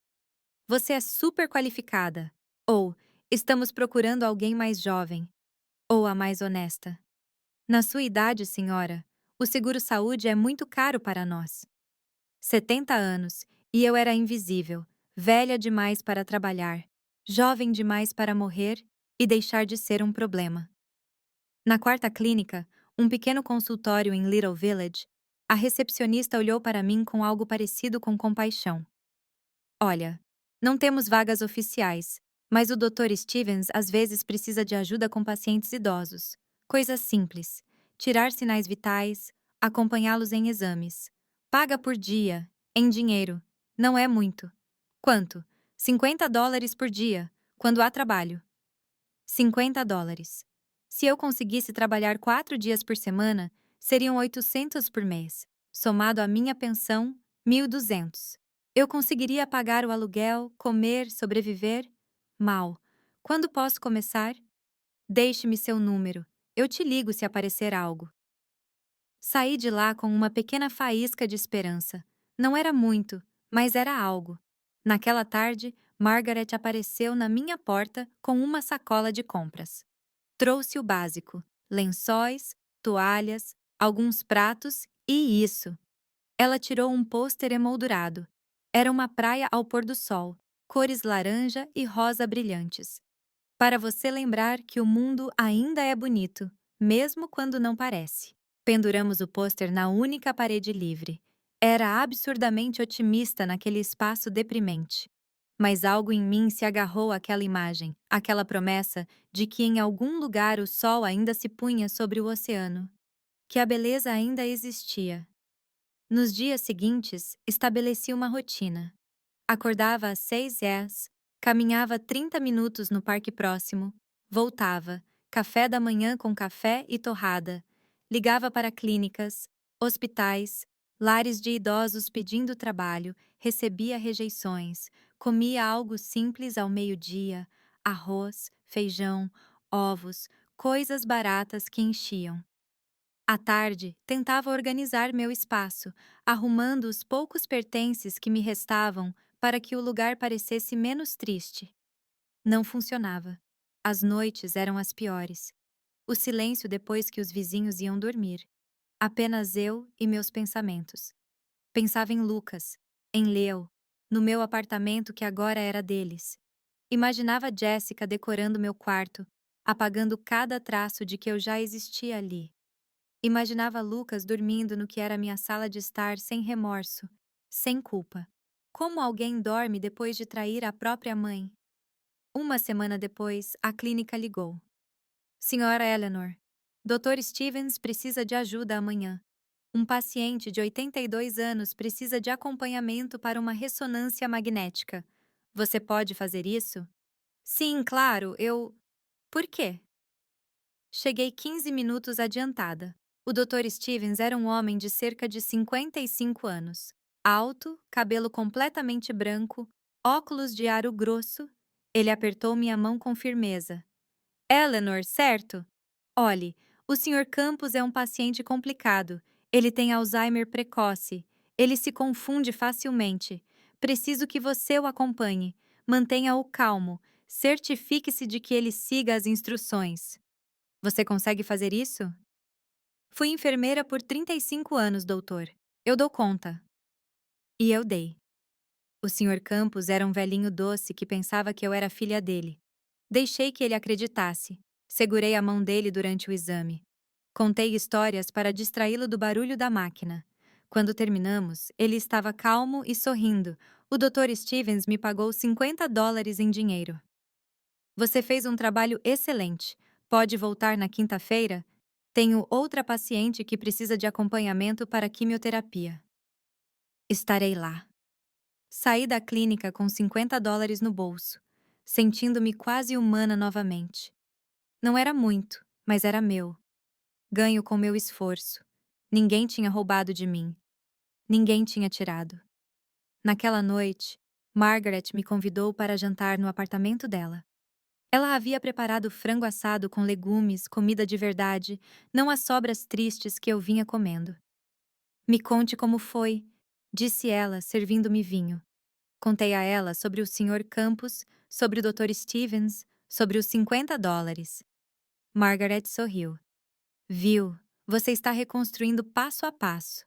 Você é super qualificada. Ou, estamos procurando alguém mais jovem. Ou a mais honesta. Na sua idade, senhora, o seguro-saúde é muito caro para nós. 70 anos, e eu era invisível, velha demais para trabalhar, jovem demais para morrer e deixar de ser um problema. Na quarta clínica, um pequeno consultório em Little Village, a recepcionista olhou para mim com algo parecido com compaixão. Olha, não temos vagas oficiais, Mas o Dr. Stevens às vezes precisa de ajuda com pacientes idosos. Coisas simples: tirar sinais vitais, acompanhá-los em exames. Paga por dia, em dinheiro. Não é muito. Quanto? $50 por dia, quando há trabalho. $50. Se eu conseguisse trabalhar 4 dias por semana, seriam 800 por mês. Somado à minha pensão, 1.200. Eu conseguiria pagar o aluguel, comer, sobreviver? Mal. Quando posso começar? Deixe-me seu número. Eu te ligo se aparecer algo. Saí de lá com uma pequena faísca de esperança. Não era muito, mas era algo. Naquela tarde, Margaret apareceu na minha porta com uma sacola de compras. Trouxe o básico: lençóis, toalhas, alguns pratos e isso. Ela tirou um pôster emoldurado. Era uma praia ao pôr do sol, cores laranja e rosa brilhantes. Para você lembrar que o mundo ainda é bonito, mesmo quando não parece. Penduramos o pôster na única parede livre. Era absurdamente otimista naquele espaço deprimente. Mas algo em mim se agarrou àquela imagem, àquela promessa de que em algum lugar o sol ainda se punha sobre o oceano, que a beleza ainda existia. Nos dias seguintes, estabeleci uma rotina. Acordava às 6 horas, caminhava 30 minutos no parque próximo, voltava, café da manhã com café e torrada, ligava para clínicas, hospitais, lares de idosos pedindo trabalho, recebia rejeições, comia algo simples ao meio-dia, arroz, feijão, ovos, coisas baratas que enchiam. À tarde, tentava organizar meu espaço, arrumando os poucos pertences que me restavam para que o lugar parecesse menos triste. Não funcionava. As noites eram as piores. O silêncio depois que os vizinhos iam dormir. Apenas eu e meus pensamentos. Pensava em Lucas, em Leo, no meu apartamento que agora era deles. Imaginava Jessica decorando meu quarto, apagando cada traço de que eu já existia ali. Imaginava Lucas dormindo no que era minha sala de estar sem remorso, sem culpa. Como alguém dorme depois de trair a própria mãe? Uma semana depois, a clínica ligou. Senhora Eleanor, Dr. Stevens precisa de ajuda amanhã. Um paciente de 82 anos precisa de acompanhamento para uma ressonância magnética. Você pode fazer isso? Sim, claro, eu. Por quê? Cheguei 15 minutos adiantada. O Dr. Stevens era um homem de cerca de 55 anos. Alto, cabelo completamente branco, óculos de aro grosso. Ele apertou minha mão com firmeza. Eleanor, certo? Olhe, o Sr. Campos é um paciente complicado. Ele tem Alzheimer precoce. Ele se confunde facilmente. Preciso que você o acompanhe. Mantenha-o calmo. Certifique-se de que ele siga as instruções. Você consegue fazer isso? Fui enfermeira por 35 anos, doutor. Eu dou conta. E eu dei. O Sr. Campos era um velhinho doce que pensava que eu era filha dele. Deixei que ele acreditasse. Segurei a mão dele durante o exame. Contei histórias para distraí-lo do barulho da máquina. Quando terminamos, ele estava calmo e sorrindo. O Dr. Stevens me pagou $50 em dinheiro. Você fez um trabalho excelente. Pode voltar na quinta-feira? Tenho outra paciente que precisa de acompanhamento para quimioterapia. Estarei lá. Saí da clínica com $50 no bolso, sentindo-me quase humana novamente. Não era muito, mas era meu. Ganho com meu esforço. Ninguém tinha roubado de mim. Ninguém tinha tirado. Naquela noite, Margaret me convidou para jantar no apartamento dela. Ela havia preparado frango assado com legumes, comida de verdade, não as sobras tristes que eu vinha comendo. Me conte como foi, disse ela, servindo-me vinho. Contei a ela sobre o Sr. Campos, sobre o Dr. Stevens, sobre os $50. Margaret sorriu. Viu, você está reconstruindo passo a passo.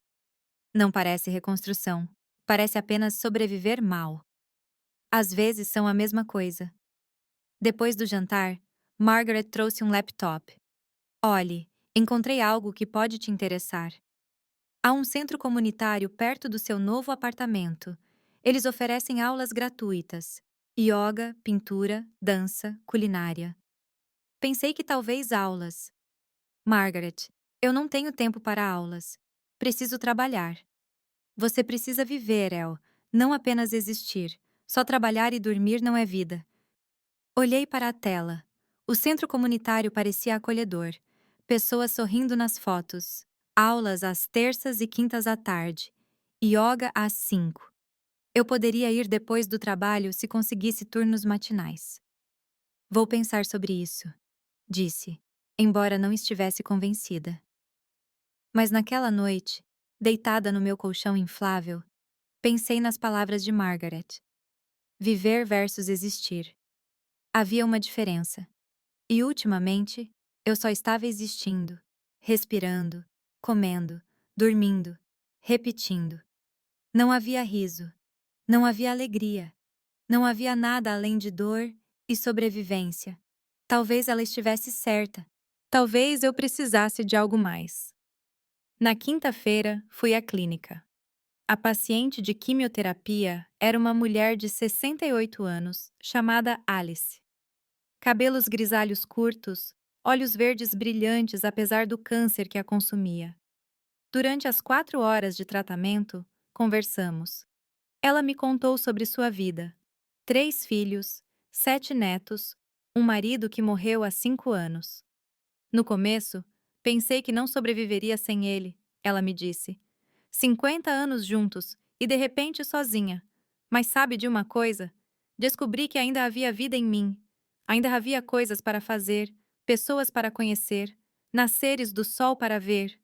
Não parece reconstrução. Parece apenas sobreviver mal. Às vezes são a mesma coisa. Depois do jantar, Margaret trouxe um laptop. Olhe, encontrei algo que pode te interessar. Há um centro comunitário perto do seu novo apartamento. Eles oferecem aulas gratuitas. Yoga, pintura, dança, culinária. Pensei que talvez aulas. Margaret, eu não tenho tempo para aulas. Preciso trabalhar. Você precisa viver, El, não apenas existir. Só trabalhar e dormir não é vida. Olhei para a tela. O centro comunitário parecia acolhedor. Pessoas sorrindo nas fotos. Aulas às terças e quintas à tarde. Yoga às 5. Eu poderia ir depois do trabalho se conseguisse turnos matinais. Vou pensar sobre isso, disse, embora não estivesse convencida. Mas naquela noite, deitada no meu colchão inflável, pensei nas palavras de Margaret. Viver versus existir. Havia uma diferença. E ultimamente, eu só estava existindo, respirando, comendo, dormindo, repetindo. Não havia riso, não havia alegria, não havia nada além de dor e sobrevivência. Talvez ela estivesse certa. Talvez eu precisasse de algo mais. Na quinta-feira, fui à clínica. A paciente de quimioterapia era uma mulher de 68 anos, chamada Alice. Cabelos grisalhos curtos, olhos verdes brilhantes apesar do câncer que a consumia. Durante as 4 horas de tratamento, conversamos. Ela me contou sobre sua vida. 3 filhos, 7 netos, um marido que morreu há 5 anos. No começo, pensei que não sobreviveria sem ele, ela me disse. 50 anos juntos e de repente sozinha. Mas sabe de uma coisa? Descobri que ainda havia vida em mim. Ainda havia coisas para fazer, pessoas para conhecer, nasceres do sol para ver.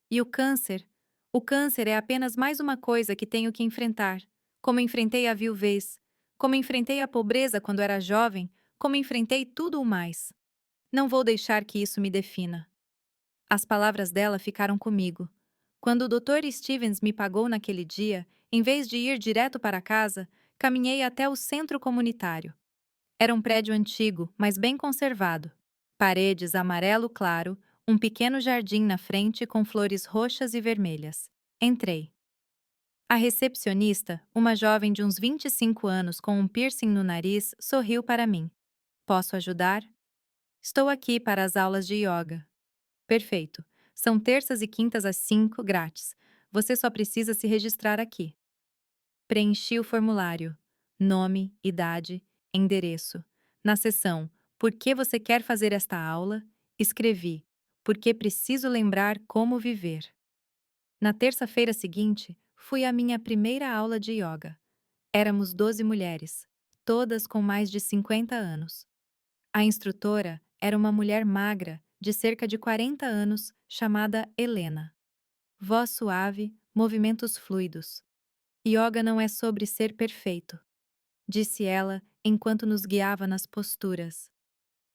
E o câncer? O câncer é apenas mais uma coisa que tenho que enfrentar. Como enfrentei a viuvez, como enfrentei a pobreza quando era jovem, como enfrentei tudo o mais. Não vou deixar que isso me defina. As palavras dela ficaram comigo. Quando o Dr. Stevens me pagou naquele dia, em vez de ir direto para casa, caminhei até o centro comunitário. Era um prédio antigo, mas bem conservado. Paredes amarelo claro, um pequeno jardim na frente com flores roxas e vermelhas. Entrei. A recepcionista, uma jovem de uns 25 anos com um piercing no nariz, sorriu para mim. Posso ajudar? Estou aqui para as aulas de yoga. Perfeito. São terças e quintas às 5, grátis. Você só precisa se registrar aqui. Preenchi o formulário. Nome, idade, endereço. Na seção Por que você quer fazer esta aula? Escrevi Porque preciso lembrar como viver. Na terça-feira seguinte, fui à minha primeira aula de yoga. Éramos 12 mulheres, todas com mais de 50 anos. A instrutora era uma mulher magra, de cerca de 40 anos, chamada Helena. Voz suave, movimentos fluidos. Yoga não é sobre ser perfeito, disse ela enquanto nos guiava nas posturas.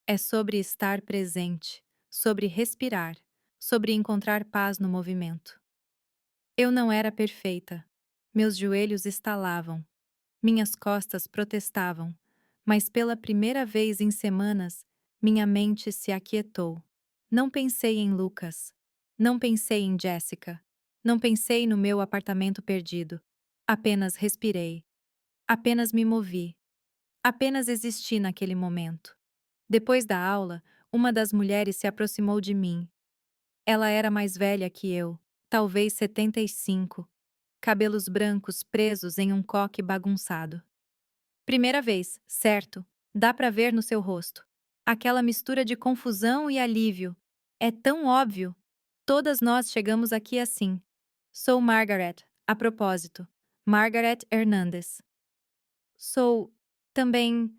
É sobre estar presente, sobre respirar, sobre encontrar paz no movimento. Eu não era perfeita. Meus joelhos estalavam. Minhas costas protestavam. Mas pela primeira vez em semanas, minha mente se aquietou. Não pensei em Lucas. Não pensei em Jessica. Não pensei no meu apartamento perdido. Apenas respirei. Apenas me movi. Apenas existi naquele momento. Depois da aula, uma das mulheres se aproximou de mim. Ela era mais velha que eu, talvez 75. Cabelos brancos presos em um coque bagunçado. Primeira vez, certo? Dá pra ver no seu rosto. Aquela mistura de confusão e alívio. É tão óbvio. Todas nós chegamos aqui assim. Sou Margaret, a propósito. Margaret Hernandez. Sou. Também.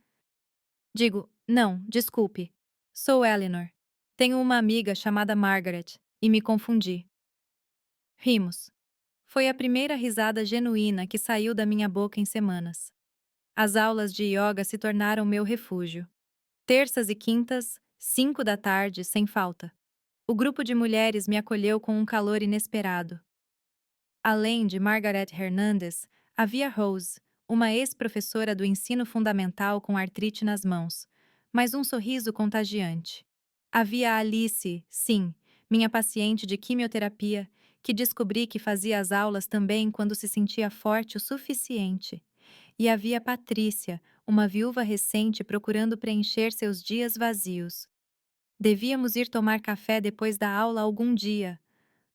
Digo, não, desculpe. Sou Eleanor. Tenho uma amiga chamada Margaret, e me confundi. Rimos. Foi a primeira risada genuína que saiu da minha boca em semanas. As aulas de yoga se tornaram meu refúgio. Terças e quintas, 5 da tarde, sem falta. O grupo de mulheres me acolheu com um calor inesperado. Além de Margaret Hernandez, havia Rose, uma ex-professora do ensino fundamental com artrite nas mãos, mas um sorriso contagiante. Havia Alice, sim, minha paciente de quimioterapia, que descobri que fazia as aulas também quando se sentia forte o suficiente. E havia Patrícia, uma viúva recente procurando preencher seus dias vazios. Devíamos ir tomar café depois da aula algum dia,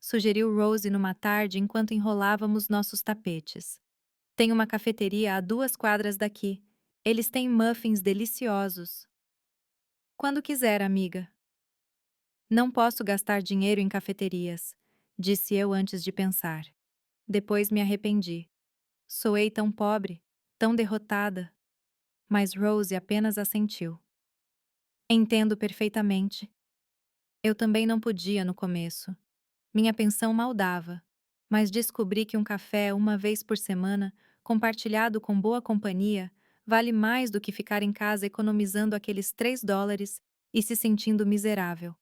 sugeriu Rose numa tarde enquanto enrolávamos nossos tapetes. Tem uma cafeteria a 2 quadras daqui. Eles têm muffins deliciosos. Quando quiser, amiga. Não posso gastar dinheiro em cafeterias, disse eu antes de pensar. Depois me arrependi. Soei tão pobre, tão derrotada. Mas Rose apenas assentiu. Entendo perfeitamente. Eu também não podia no começo. Minha pensão mal dava. Mas descobri que um café uma vez por semana, compartilhado com boa companhia, vale mais do que ficar em casa economizando aqueles $3 e se sentindo miserável.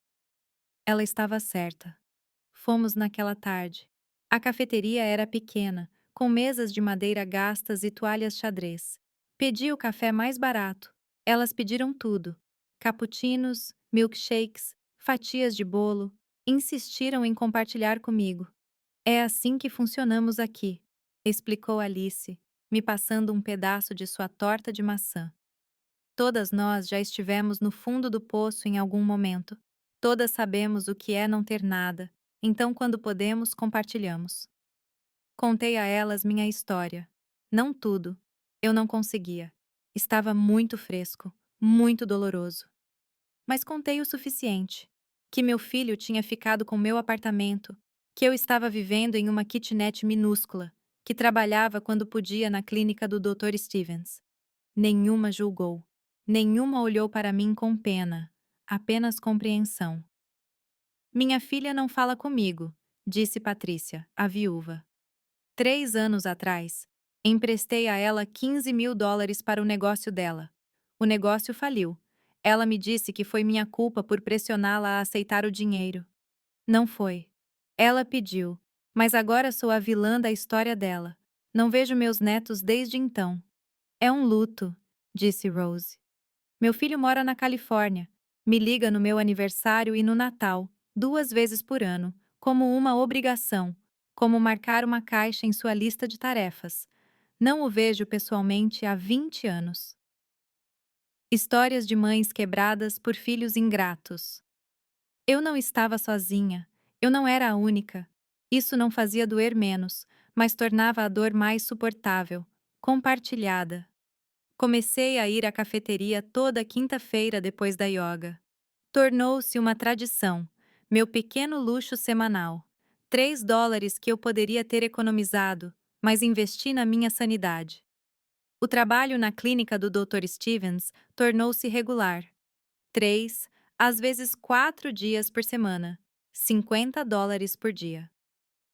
Ela estava certa. Fomos naquela tarde. A cafeteria era pequena, com mesas de madeira gastas e toalhas xadrez. Pedi o café mais barato. Elas pediram tudo: cappuccinos, milkshakes, fatias de bolo. Insistiram em compartilhar comigo. É assim que funcionamos aqui, explicou Alice, me passando um pedaço de sua torta de maçã. Todas nós já estivemos no fundo do poço em algum momento. Todas sabemos o que é não ter nada, então, quando podemos, compartilhamos. Contei a elas minha história. Não tudo. Eu não conseguia. Estava muito fresco, muito doloroso. Mas contei o suficiente. Que meu filho tinha ficado com meu apartamento, que eu estava vivendo em uma kitnet minúscula, que trabalhava quando podia na clínica do Dr. Stevens. Nenhuma julgou. Nenhuma olhou para mim com pena, apenas compreensão. Minha filha não fala comigo, disse Patrícia, a viúva. 3 anos atrás, emprestei a ela $15.000 para o negócio dela. O negócio faliu. Ela me disse que foi minha culpa por pressioná-la a aceitar o dinheiro. Não foi. Ela pediu, mas agora sou a vilã da história dela. Não vejo meus netos desde então. É um luto, disse Rose. Meu filho mora na Califórnia. Me liga no meu aniversário e no Natal, 2 vezes por ano, como uma obrigação, como marcar uma caixa em sua lista de tarefas. Não o vejo pessoalmente há 20 anos. Histórias de mães quebradas por filhos ingratos. Eu não estava sozinha. Eu não era a única. Isso não fazia doer menos, mas tornava a dor mais suportável, compartilhada. Comecei a ir à cafeteria toda quinta-feira depois da yoga. Tornou-se uma tradição, meu pequeno luxo semanal. $3 que eu poderia ter economizado, mas investi na minha sanidade. O trabalho na clínica do Dr. Stevens tornou-se regular. 3, às vezes 4 dias por semana. $50 por dia.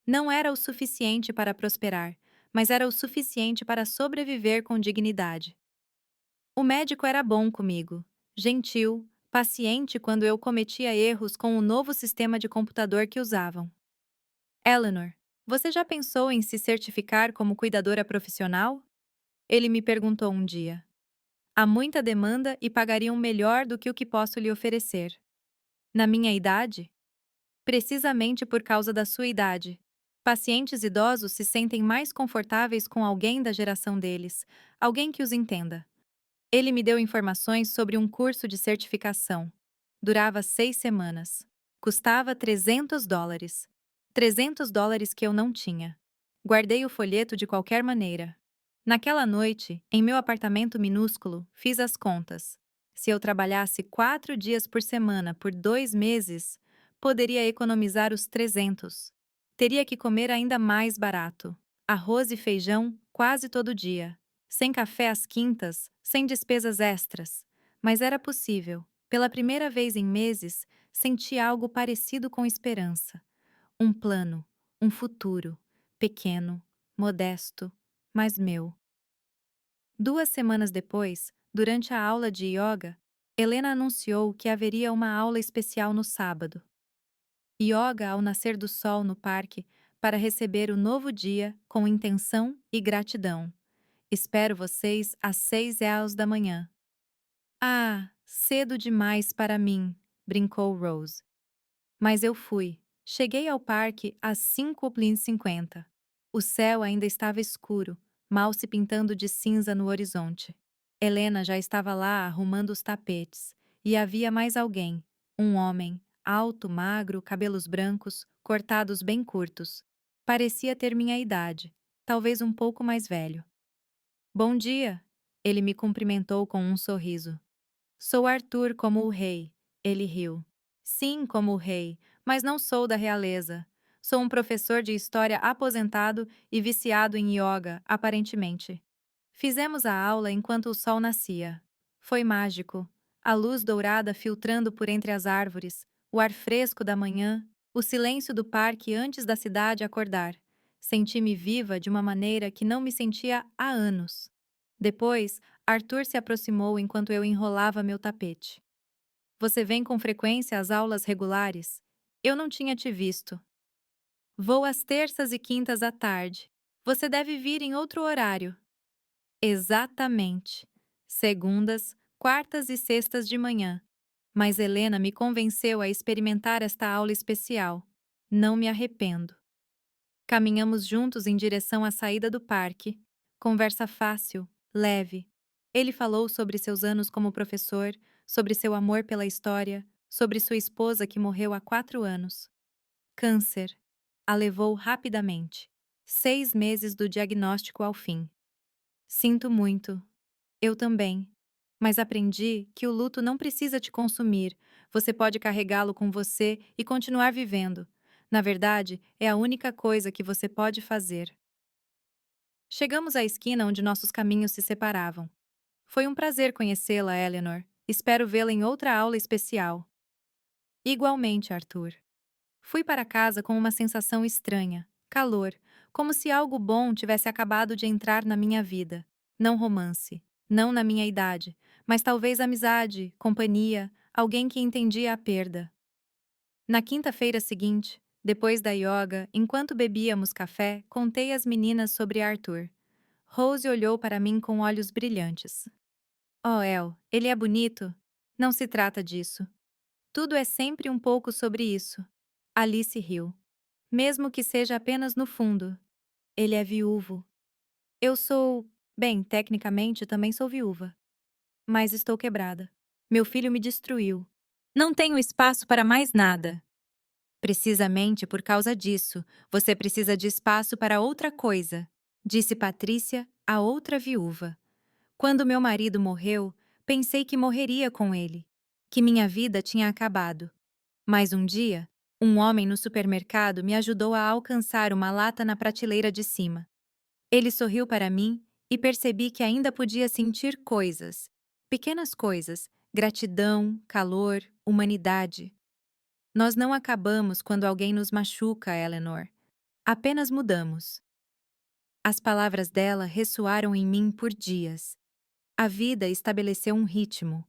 Não era o suficiente para prosperar, mas era o suficiente para sobreviver com dignidade. O médico era bom comigo, gentil, paciente quando eu cometia erros com o novo sistema de computador que usavam. Eleanor, você já pensou em se certificar como cuidadora profissional? Ele me perguntou um dia. Há muita demanda e pagariam melhor do que o que posso lhe oferecer. Na minha idade? Precisamente por causa da sua idade. Pacientes idosos se sentem mais confortáveis com alguém da geração deles, alguém que os entenda. Ele me deu informações sobre um curso de certificação. Durava 6 semanas. Custava $300. $300 que eu não tinha. Guardei o folheto de qualquer maneira. Naquela noite, em meu apartamento minúsculo, fiz as contas. Se eu trabalhasse 4 dias por semana por 2 meses, poderia economizar os 300. Teria que comer ainda mais barato. Arroz e feijão quase todo dia. Sem café às quintas, sem despesas extras. Mas era possível. Pela primeira vez em meses, senti algo parecido com esperança. Um plano, um futuro. Pequeno, modesto, mas meu. 2 semanas depois, durante a aula de yoga, Helena anunciou que haveria uma aula especial no sábado. Yoga ao nascer do sol no parque para receber o novo dia com intenção e gratidão. Espero vocês às 6 da manhã. Ah, cedo demais para mim, brincou Rose. Mas eu fui. Cheguei ao parque às 5:50. O céu ainda estava escuro, mal se pintando de cinza no horizonte. Helena já estava lá arrumando os tapetes, e havia mais alguém, um homem, alto, magro, cabelos brancos, cortados bem curtos. Parecia ter minha idade, talvez um pouco mais velho. Bom dia! Ele me cumprimentou com um sorriso. Sou Arthur como o rei. Ele riu. Sim, como o rei, mas não sou da realeza. Sou um professor de história aposentado e viciado em yoga, aparentemente. Fizemos a aula enquanto o sol nascia. Foi mágico. A luz dourada filtrando por entre as árvores, o ar fresco da manhã, o silêncio do parque antes da cidade acordar. Senti-me viva de uma maneira que não me sentia há anos. Depois, Arthur se aproximou enquanto eu enrolava meu tapete. Você vem com frequência às aulas regulares? Eu não tinha te visto. Vou às terças e quintas à tarde. Você deve vir em outro horário. Exatamente. Segundas, quartas e sextas de manhã. Mas Helena me convenceu a experimentar esta aula especial. Não me arrependo. Caminhamos juntos em direção à saída do parque. Conversa fácil, leve. Ele falou sobre seus anos como professor, sobre seu amor pela história, sobre sua esposa que morreu há 4 anos. Câncer. A levou rapidamente. 6 meses do diagnóstico ao fim. Sinto muito. Eu também. Mas aprendi que o luto não precisa te consumir, você pode carregá-lo com você e continuar vivendo. Na verdade, é a única coisa que você pode fazer. Chegamos à esquina onde nossos caminhos se separavam. Foi um prazer conhecê-la, Eleanor. Espero vê-la em outra aula especial. Igualmente, Arthur. Fui para casa com uma sensação estranha, calor, como se algo bom tivesse acabado de entrar na minha vida. Não romance, não na minha idade, mas talvez amizade, companhia, alguém que entendia a perda. Na quinta-feira seguinte, depois da yoga, enquanto bebíamos café, contei às meninas sobre Arthur. Rose olhou para mim com olhos brilhantes. Oh, El, ele é bonito? Não se trata disso. Tudo é sempre um pouco sobre isso. Alice riu. Mesmo que seja apenas no fundo. Ele é viúvo. Eu sou. Bem, tecnicamente também sou viúva. Mas estou quebrada. Meu filho me destruiu. Não tenho espaço para mais nada. Precisamente por causa disso, você precisa de espaço para outra coisa, disse Patrícia, a outra viúva. Quando meu marido morreu, pensei que morreria com ele, que minha vida tinha acabado. Mas um dia, um homem no supermercado me ajudou a alcançar uma lata na prateleira de cima. Ele sorriu para mim e percebi que ainda podia sentir coisas. Pequenas coisas, gratidão, calor, humanidade. Nós não acabamos quando alguém nos machuca, Eleanor. Apenas mudamos. As palavras dela ressoaram em mim por dias. A vida estabeleceu um ritmo.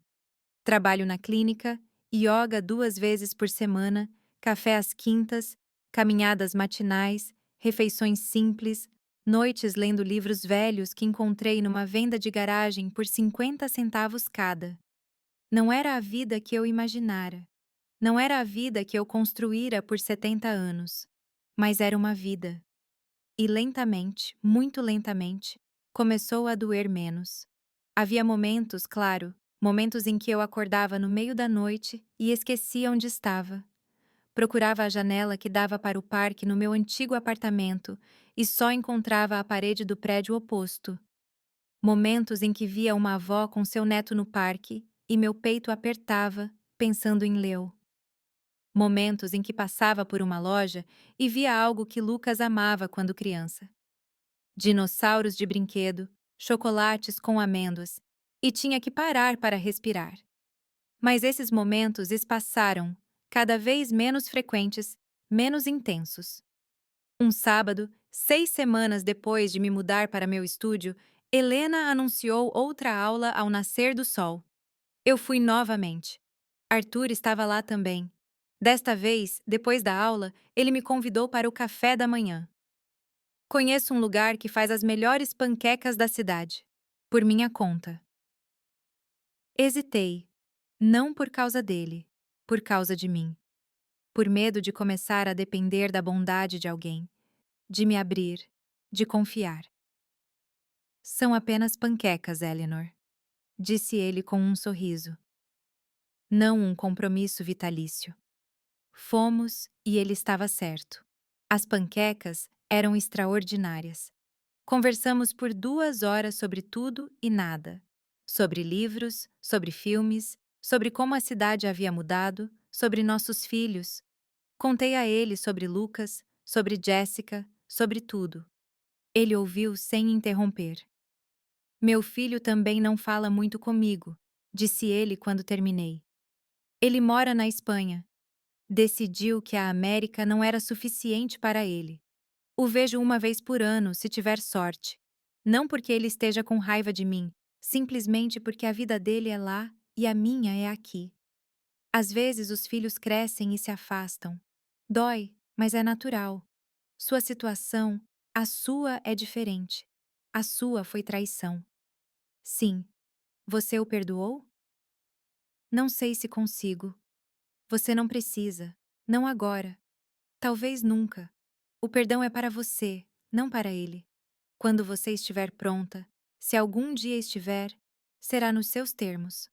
Trabalho na clínica, yoga 2 vezes por semana, café às quintas, caminhadas matinais, refeições simples, noites lendo livros velhos que encontrei numa venda de garagem por 50 centavos cada. Não era a vida que eu imaginara. Não era a vida que eu construíra por 70 anos. Mas era uma vida. E lentamente, muito lentamente, começou a doer menos. Havia momentos, claro, momentos em que eu acordava no meio da noite e esquecia onde estava. Procurava a janela que dava para o parque no meu antigo apartamento e só encontrava a parede do prédio oposto. Momentos em que via uma avó com seu neto no parque e meu peito apertava, pensando em Leo. Momentos em que passava por uma loja e via algo que Lucas amava quando criança. Dinossauros de brinquedo, chocolates com amêndoas, e tinha que parar para respirar. Mas esses momentos espaçaram, cada vez menos frequentes, menos intensos. Um sábado, 6 semanas depois de me mudar para meu estúdio, Helena anunciou outra aula ao nascer do sol. Eu fui novamente. Arthur estava lá também. Desta vez, depois da aula, ele me convidou para o café da manhã. Conheço um lugar que faz as melhores panquecas da cidade. Por minha conta. Hesitei. Não por causa dele. Por causa de mim. Por medo de começar a depender da bondade de alguém. De me abrir. De confiar. São apenas panquecas, Eleanor, disse ele com um sorriso. Não um compromisso vitalício. Fomos e ele estava certo. As panquecas eram extraordinárias. Conversamos por 2 horas sobre tudo e nada. Sobre livros, sobre filmes, sobre como a cidade havia mudado, sobre nossos filhos. Contei a ele sobre Lucas, sobre Jessica, sobre tudo. Ele ouviu sem interromper. Meu filho também não fala muito comigo, disse ele quando terminei. Ele mora na Espanha. Decidiu que a América não era suficiente para ele. O vejo uma vez por ano, se tiver sorte. Não porque ele esteja com raiva de mim, simplesmente porque a vida dele é lá e a minha é aqui. Às vezes os filhos crescem e se afastam. Dói, mas é natural. Sua situação, a sua é diferente. A sua foi traição. Sim. Você o perdoou? Não sei se consigo. Você não precisa. Não agora. Talvez nunca. O perdão é para você, não para ele. Quando você estiver pronta, se algum dia estiver, será nos seus termos.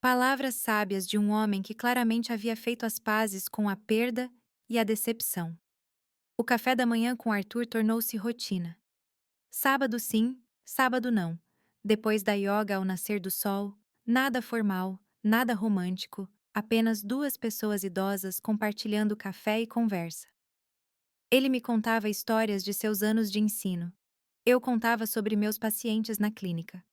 Palavras sábias de um homem que claramente havia feito as pazes com a perda e a decepção. O café da manhã com Arthur tornou-se rotina. Sábado sim, sábado não. Depois da yoga ao nascer do sol, nada formal, nada romântico, apenas duas pessoas idosas compartilhando café e conversa. Ele me contava histórias de seus anos de ensino. Eu contava sobre meus pacientes na clínica.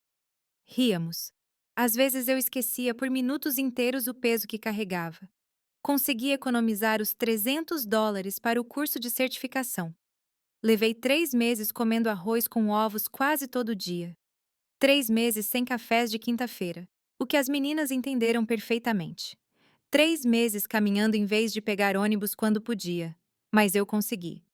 Ríamos. Às vezes eu esquecia por minutos inteiros o peso que carregava. Consegui economizar os US$ 300 para o curso de certificação. Levei 3 meses comendo arroz com ovos quase todo dia. 3 meses sem cafés de quinta-feira, o que as meninas entenderam perfeitamente. 3 meses caminhando em vez de pegar ônibus quando podia. Mas eu consegui.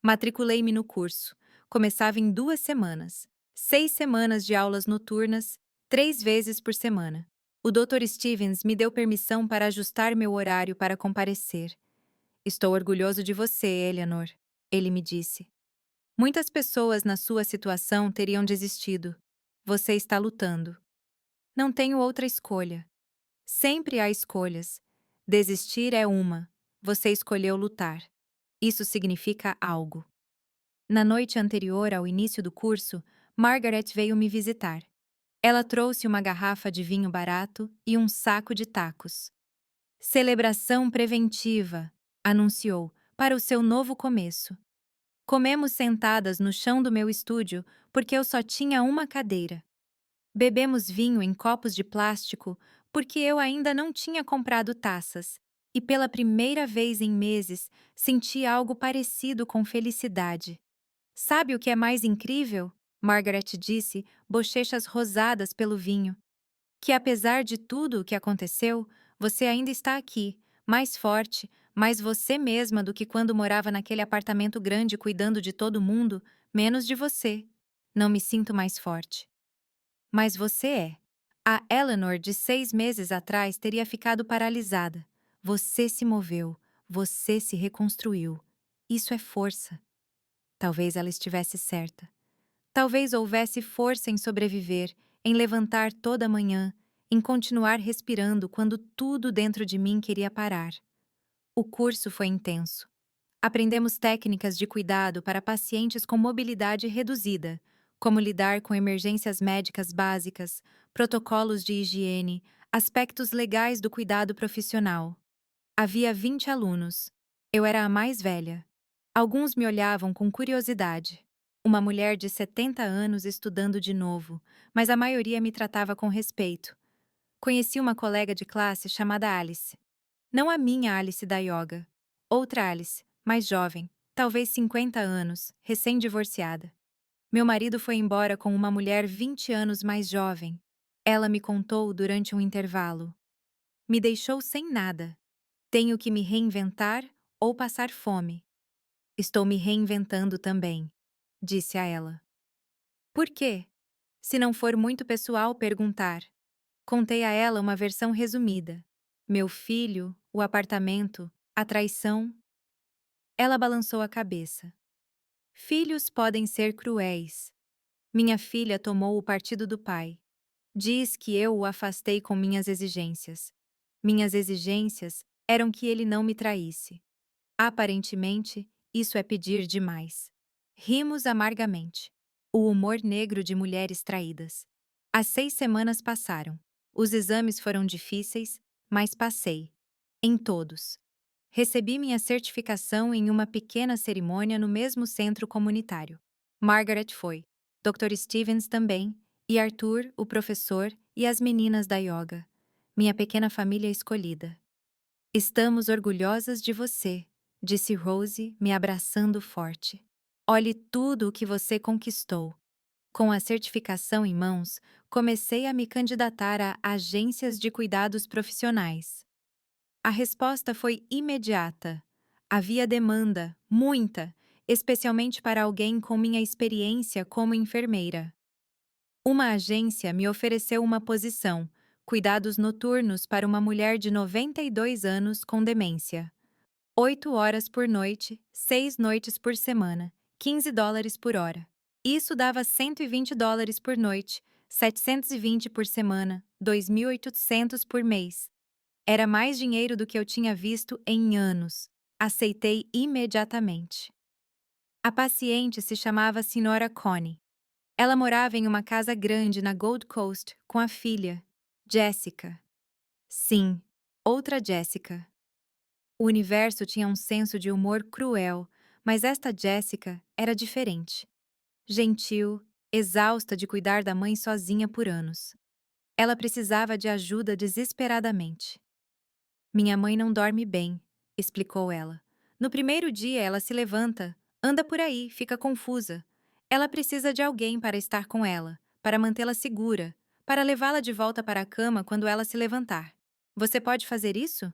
Matriculei-me no curso. Começava em 2 semanas. 6 semanas de aulas noturnas, 3 vezes por semana. O Dr. Stevens me deu permissão para ajustar meu horário para comparecer. Estou orgulhoso de você, Eleanor, ele me disse. Muitas pessoas na sua situação teriam desistido. Você está lutando. Não tenho outra escolha. Sempre há escolhas. Desistir é uma. Você escolheu lutar. Isso significa algo. Na noite anterior ao início do curso, Margaret veio me visitar. Ela trouxe uma garrafa de vinho barato e um saco de tacos. Celebração preventiva, anunciou, para o seu novo começo. Comemos sentadas no chão do meu estúdio porque eu só tinha uma cadeira. Bebemos vinho em copos de plástico porque eu ainda não tinha comprado taças, e pela primeira vez em meses senti algo parecido com felicidade. Sabe o que é mais incrível? Margaret disse, bochechas rosadas pelo vinho. Que apesar de tudo o que aconteceu, você ainda está aqui, mais forte, mais você mesma do que quando morava naquele apartamento grande cuidando de todo mundo, menos de você. Não me sinto mais forte. Mas você é. A Eleanor de 6 meses atrás teria ficado paralisada. Você se moveu, você se reconstruiu. Isso é força. Talvez ela estivesse certa. Talvez houvesse força em sobreviver, em levantar toda manhã, em continuar respirando quando tudo dentro de mim queria parar. O curso foi intenso. Aprendemos técnicas de cuidado para pacientes com mobilidade reduzida, como lidar com emergências médicas básicas, protocolos de higiene, aspectos legais do cuidado profissional. Havia 20 alunos. Eu era a mais velha. Alguns me olhavam com curiosidade. Uma mulher de 70 anos estudando de novo, mas a maioria me tratava com respeito. Conheci uma colega de classe chamada Alice. Não a minha Alice da yoga. Outra Alice, mais jovem, talvez 50 anos, recém-divorciada. Meu marido foi embora com uma mulher 20 anos mais jovem. Ela me contou durante um intervalo. Me deixou sem nada. Tenho que me reinventar ou passar fome. Estou me reinventando também, disse a ela. Por quê? Se não for muito pessoal perguntar. Contei a ela uma versão resumida. Meu filho, o apartamento, a traição. Ela balançou a cabeça. Filhos podem ser cruéis. Minha filha tomou o partido do pai. Diz que eu o afastei com minhas exigências. Minhas exigências eram que ele não me traísse. Aparentemente, isso é pedir demais. Rimos amargamente. O humor negro de mulheres traídas. As 6 semanas passaram. Os exames foram difíceis, mas passei. Em todos. Recebi minha certificação em uma pequena cerimônia no mesmo centro comunitário. Margaret foi. Dr. Stevens também, e Arthur, o professor, e as meninas da yoga. Minha pequena família escolhida. Estamos orgulhosas de você, disse Rose, me abraçando forte. Olhe tudo o que você conquistou. Com a certificação em mãos, comecei a me candidatar a agências de cuidados profissionais. A resposta foi imediata. Havia demanda, muita, especialmente para alguém com minha experiência como enfermeira. Uma agência me ofereceu uma posição, cuidados noturnos para uma mulher de 92 anos com demência. 8 horas por noite, 6 noites por semana, $15 por hora. Isso dava $120 por noite, 720 por semana, 2.800 por mês. Era mais dinheiro do que eu tinha visto em anos. Aceitei imediatamente. A paciente se chamava Sra. Connie. Ela morava em uma casa grande na Gold Coast com a filha, Jessica. Sim, outra Jessica. O universo tinha um senso de humor cruel, mas esta Jessica era diferente. Gentil, exausta de cuidar da mãe sozinha por anos. Ela precisava de ajuda desesperadamente. Minha mãe não dorme bem, explicou ela. No primeiro dia ela se levanta, anda por aí, fica confusa. Ela precisa de alguém para estar com ela, para mantê-la segura, para levá-la de volta para a cama quando ela se levantar. Você pode fazer isso?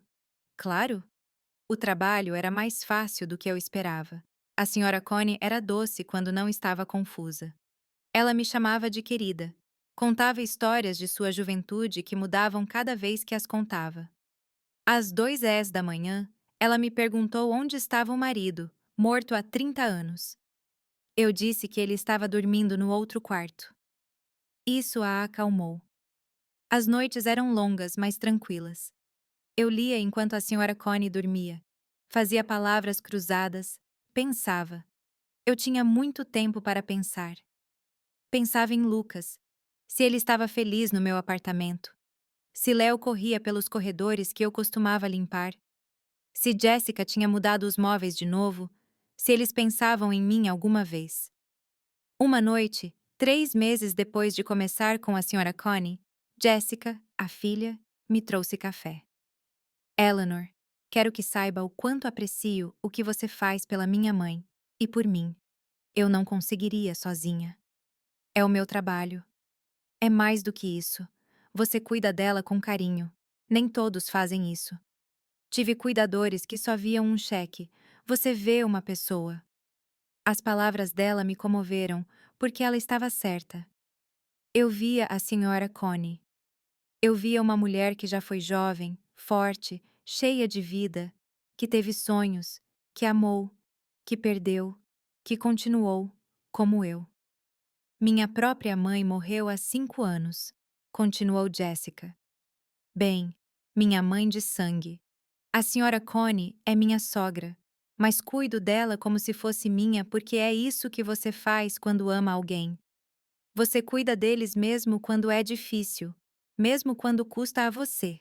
Claro. O trabalho era mais fácil do que eu esperava. A senhora Connie era doce quando não estava confusa. Ela me chamava de querida. Contava histórias de sua juventude que mudavam cada vez que as contava. Às 2h da manhã, ela me perguntou onde estava o marido, morto há 30 anos. Eu disse que ele estava dormindo no outro quarto. Isso a acalmou. As noites eram longas, mas tranquilas. Eu lia enquanto a senhora Connie dormia. Fazia palavras cruzadas, pensava. Eu tinha muito tempo para pensar. Pensava em Lucas, se ele estava feliz no meu apartamento, se Léo corria pelos corredores que eu costumava limpar, se Jessica tinha mudado os móveis de novo, se eles pensavam em mim alguma vez. Uma noite, 3 meses depois de começar com a senhora Connie, Jessica, a filha, me trouxe café. Eleanor, quero que saiba o quanto aprecio o que você faz pela minha mãe e por mim. Eu não conseguiria sozinha. É o meu trabalho. É mais do que isso. Você cuida dela com carinho. Nem todos fazem isso. Tive cuidadores que só viam um cheque. Você vê uma pessoa. As palavras dela me comoveram, porque ela estava certa. Eu via a senhora Connie. Eu via uma mulher que já foi jovem, forte, cheia de vida, que teve sonhos, que amou, que perdeu, que continuou, como eu. Minha própria mãe morreu há 5 anos, continuou Jessica. Bem, minha mãe de sangue. A senhora Connie é minha sogra, mas cuido dela como se fosse minha porque é isso que você faz quando ama alguém. Você cuida deles mesmo quando é difícil, mesmo quando custa a você.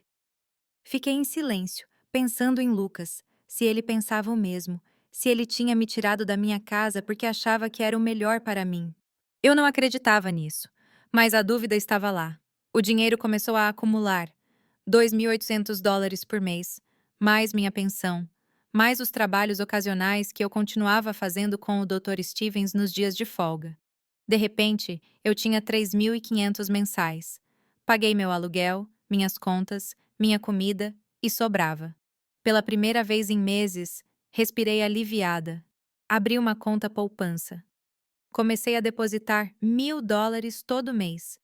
Fiquei em silêncio, pensando em Lucas, se ele pensava o mesmo, se ele tinha me tirado da minha casa porque achava que era o melhor para mim. Eu não acreditava nisso, mas a dúvida estava lá. O dinheiro começou a acumular. $2.800 por mês, mais minha pensão, mais os trabalhos ocasionais que eu continuava fazendo com o Dr. Stevens nos dias de folga. De repente, eu tinha 3.500 mensais. Paguei meu aluguel, minhas contas, minha comida e sobrava. Pela primeira vez em meses, respirei aliviada. Abri uma conta poupança. Comecei a depositar $1.000 todo mês.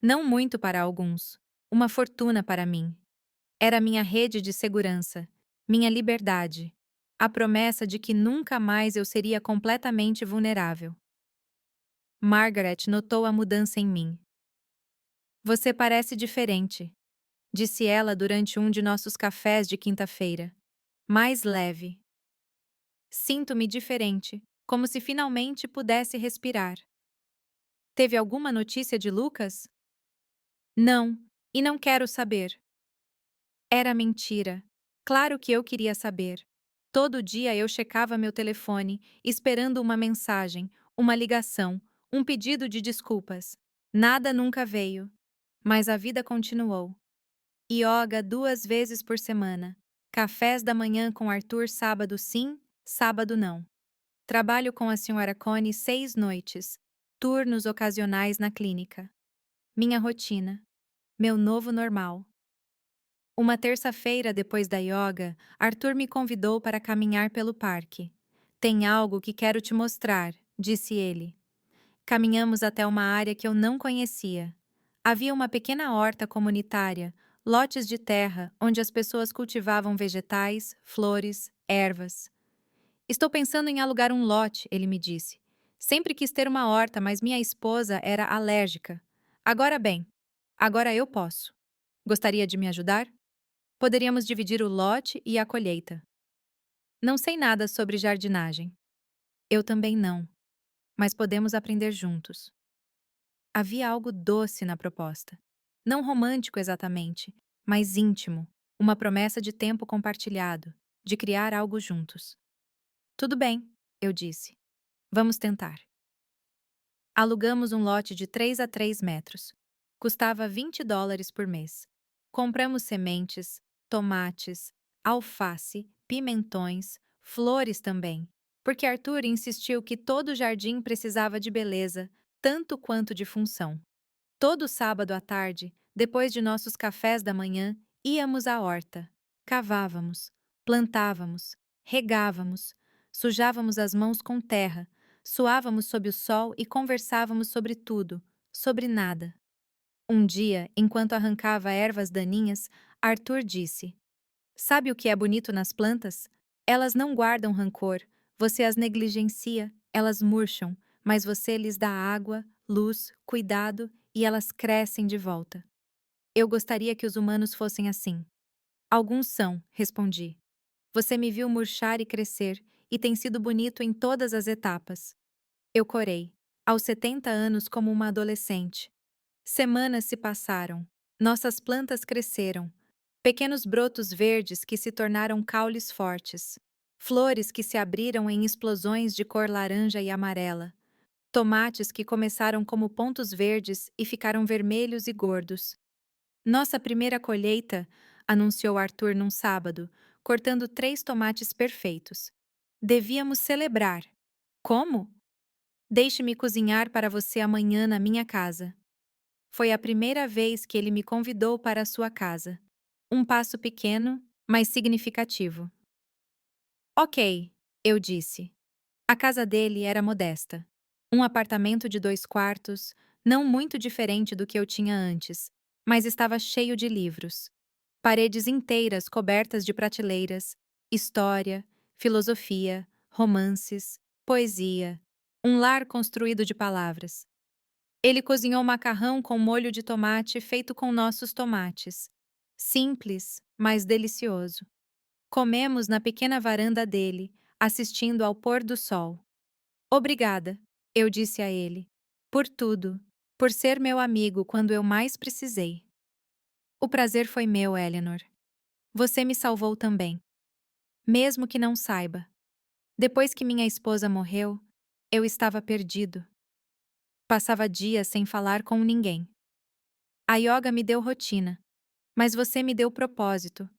Não muito para alguns, uma fortuna para mim. Era minha rede de segurança, minha liberdade, a promessa de que nunca mais eu seria completamente vulnerável. Margaret notou a mudança em mim. Você parece diferente, disse ela durante um de nossos cafés de quinta-feira. Mais leve. Sinto-me diferente, como se finalmente pudesse respirar. Teve alguma notícia de Lucas? Não, e não quero saber. Era mentira. Claro que eu queria saber. Todo dia eu checava meu telefone, esperando uma mensagem, uma ligação, um pedido de desculpas. Nada nunca veio. Mas a vida continuou. Ioga 2 vezes por semana. Cafés da manhã com Arthur sábado sim, sábado não. Trabalho com a Sra. Connie 6 noites. Turnos ocasionais na clínica. Minha rotina. Meu novo normal. Uma terça-feira depois da yoga, Arthur me convidou para caminhar pelo parque. Tem algo que quero te mostrar, disse ele. Caminhamos até uma área que eu não conhecia. Havia uma pequena horta comunitária, lotes de terra onde as pessoas cultivavam vegetais, flores, ervas. Estou pensando em alugar um lote, ele me disse. Sempre quis ter uma horta, mas minha esposa era alérgica. Agora bem, agora eu posso. Gostaria de me ajudar? Poderíamos dividir o lote e a colheita. Não sei nada sobre jardinagem. Eu também não, mas podemos aprender juntos. Havia algo doce na proposta. Não romântico exatamente, mas íntimo, uma promessa de tempo compartilhado, de criar algo juntos. Tudo bem, eu disse. Vamos tentar. Alugamos um lote de 3 a 3 metros. Custava US$ 20 por mês. Compramos sementes, tomates, alface, pimentões, flores também, porque Arthur insistiu que todo jardim precisava de beleza, tanto quanto de função. Todo sábado à tarde, depois de nossos cafés da manhã, íamos à horta. Cavávamos, plantávamos, regávamos, sujávamos as mãos com terra, suávamos sob o sol e conversávamos sobre tudo, sobre nada. Um dia, enquanto arrancava ervas daninhas, Arthur disse: Sabe o que é bonito nas plantas? Elas não guardam rancor, você as negligencia, elas murcham, mas você lhes dá água, luz, cuidado e elas crescem de volta. Eu gostaria que os humanos fossem assim. Alguns são, respondi. Você me viu murchar e crescer, e tem sido bonito em todas as etapas. Eu corei, aos 70 anos como uma adolescente. Semanas se passaram. Nossas plantas cresceram. Pequenos brotos verdes que se tornaram caules fortes. Flores que se abriram em explosões de cor laranja e amarela. Tomates que começaram como pontos verdes e ficaram vermelhos e gordos. Nossa primeira colheita, anunciou Arthur num sábado, cortando 3 tomates perfeitos. Devíamos celebrar. Como? Deixe-me cozinhar para você amanhã na minha casa. Foi a primeira vez que ele me convidou para a sua casa. Um passo pequeno, mas significativo. Ok, eu disse. A casa dele era modesta. Um apartamento de 2 quartos, não muito diferente do que eu tinha antes, mas estava cheio de livros. Paredes inteiras cobertas de prateleiras, história, filosofia, romances, poesia. Um lar construído de palavras. Ele cozinhou macarrão com molho de tomate feito com nossos tomates. Simples, mas delicioso. Comemos na pequena varanda dele, assistindo ao pôr do sol. Obrigada, eu disse a ele, por tudo, por ser meu amigo quando eu mais precisei. O prazer foi meu, Eleanor. Você me salvou também. Mesmo que não saiba. Depois que minha esposa morreu, eu estava perdido. Passava dias sem falar com ninguém. A yoga me deu rotina, mas você me deu propósito.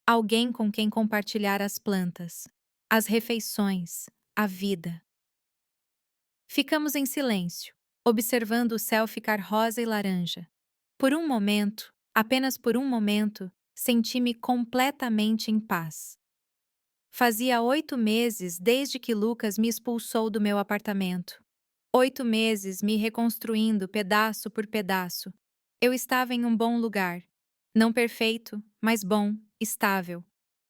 Alguém com quem compartilhar as plantas, as refeições, a vida. Ficamos em silêncio, observando o céu ficar rosa e laranja. Por um momento, apenas por um momento, senti-me completamente em paz. Fazia 8 meses desde que Lucas me expulsou do meu apartamento. 8 meses me reconstruindo pedaço por pedaço. Eu estava em um bom lugar. Não perfeito, mas bom, estável.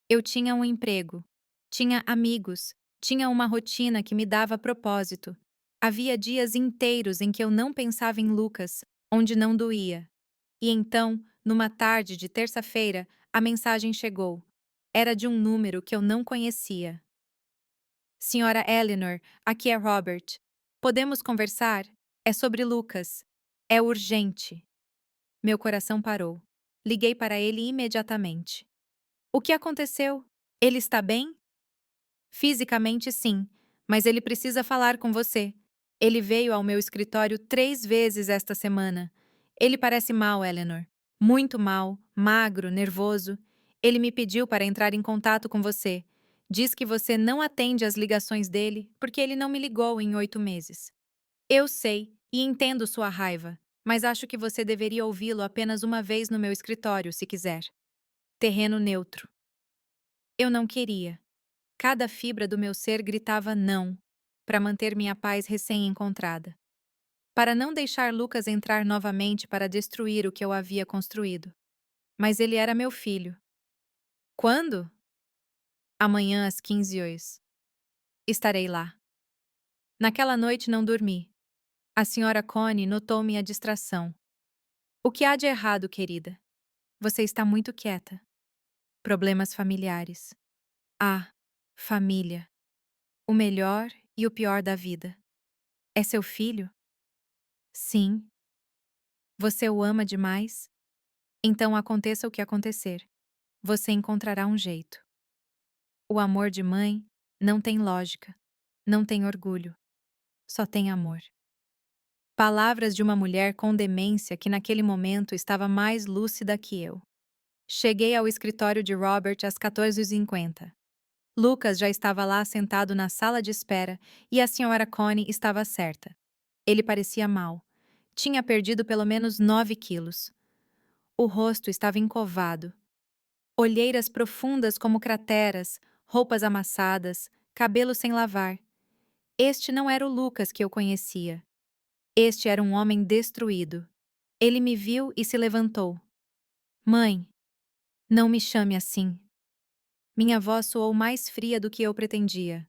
Eu tinha um emprego. Tinha amigos. Tinha uma rotina que me dava propósito. Havia dias inteiros em que eu não pensava em Lucas, onde não doía. E então, numa tarde de terça-feira, a mensagem chegou. Era de um número que eu não conhecia. Senhora Eleanor, aqui é Robert. Podemos conversar? É sobre Lucas. É urgente. Meu coração parou. Liguei para ele imediatamente. O que aconteceu? Ele está bem? Fisicamente, sim, mas ele precisa falar com você. Ele veio ao meu escritório 3 vezes esta semana. Ele parece mal, Eleanor. Muito mal, magro, nervoso. Ele me pediu para entrar em contato com você. Diz que você não atende às ligações dele porque ele não me ligou em 8 meses. Eu sei e entendo sua raiva, mas acho que você deveria ouvi-lo apenas uma vez no meu escritório, se quiser. Terreno neutro. Eu não queria. Cada fibra do meu ser gritava não, para manter minha paz recém-encontrada. Para não deixar Lucas entrar novamente para destruir o que eu havia construído. Mas ele era meu filho. Quando? Amanhã às 15 horas. Estarei lá. Naquela noite não dormi. A senhora Connie notou minha distração. O que há de errado, querida? Você está muito quieta. Problemas familiares. Ah, família. O melhor e o pior da vida. É seu filho? Sim. Você o ama demais? Então aconteça o que acontecer, você encontrará um jeito. O amor de mãe não tem lógica, não tem orgulho, só tem amor. Palavras de uma mulher com demência que naquele momento estava mais lúcida que eu. Cheguei ao escritório de Robert às 14h50. Lucas já estava lá sentado na sala de espera e a senhora Connie estava certa. Ele parecia mal. Tinha perdido pelo menos 9 quilos. O rosto estava encovado. Olheiras profundas como crateras, roupas amassadas, cabelo sem lavar. Este não era o Lucas que eu conhecia. Este era um homem destruído. Ele me viu e se levantou. Mãe, não me chame assim. Minha voz soou mais fria do que eu pretendia.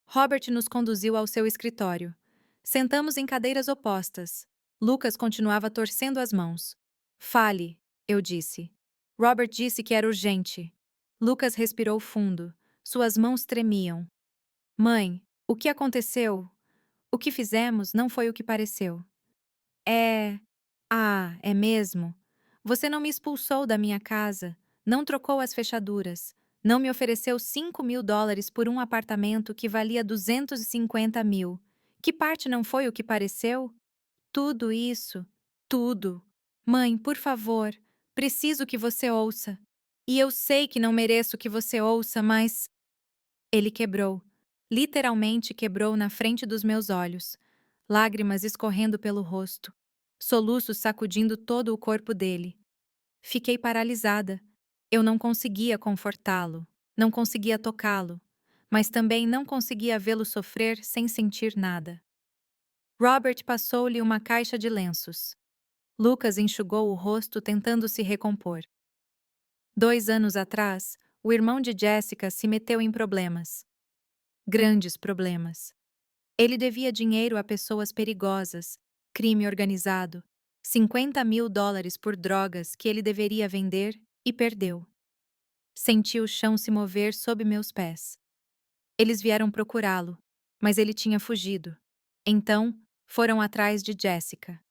Robert nos conduziu ao seu escritório. Sentamos em cadeiras opostas. Lucas continuava torcendo as mãos. Fale, eu disse. Robert disse que era urgente. Lucas respirou fundo. Suas mãos tremiam. Mãe, o que aconteceu? O que fizemos não foi o que pareceu. É. Ah, é mesmo? Você não me expulsou da minha casa, não trocou as fechaduras, não me ofereceu $5.000 por um apartamento que valia 250 mil. Que parte não foi o que pareceu? Tudo isso. Tudo. Mãe, por favor, preciso que você ouça. E eu sei que não mereço que você ouça, mas. Ele quebrou. Literalmente quebrou na frente dos meus olhos, lágrimas escorrendo pelo rosto, soluços sacudindo todo o corpo dele. Fiquei paralisada. Eu não conseguia confortá-lo, não conseguia tocá-lo, mas também não conseguia vê-lo sofrer sem sentir nada. Robert passou-lhe uma caixa de lenços. Lucas enxugou o rosto tentando se recompor. 2 anos atrás, o irmão de Jessica se meteu em problemas. Grandes problemas. Ele devia dinheiro a pessoas perigosas, crime organizado, $50.000 por drogas que ele deveria vender e perdeu. Senti o chão se mover sob meus pés. Eles vieram procurá-lo, mas ele tinha fugido. Então, foram atrás de Jessica.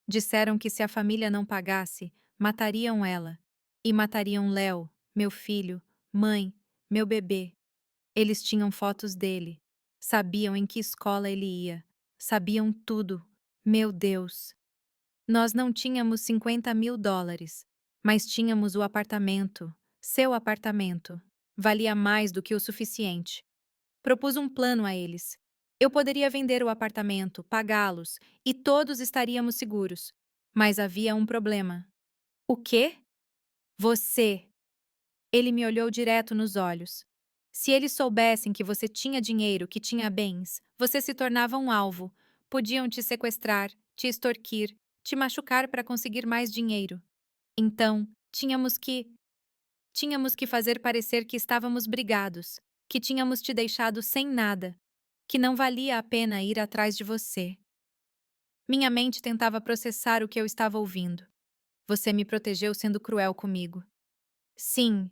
Disseram que se a família não pagasse, matariam ela. E matariam Léo, meu filho, mãe, meu bebê. Eles tinham fotos dele. Sabiam em que escola ele ia. Sabiam tudo. Meu Deus! Nós não tínhamos $50.000, mas tínhamos o apartamento. Seu apartamento. Valia mais do que o suficiente. Propus um plano a eles. Eu poderia vender o apartamento, pagá-los, e todos estaríamos seguros. Mas havia um problema. O quê? Você! Ele me olhou direto nos olhos. Se eles soubessem que você tinha dinheiro, que tinha bens, você se tornava um alvo. Podiam te sequestrar, te extorquir, te machucar para conseguir mais dinheiro. Então, tínhamos que fazer parecer que estávamos brigados, que tínhamos te deixado sem nada. que não valia a pena ir atrás de você. Minha mente tentava processar o que eu estava ouvindo. Você me protegeu sendo cruel comigo. Sim.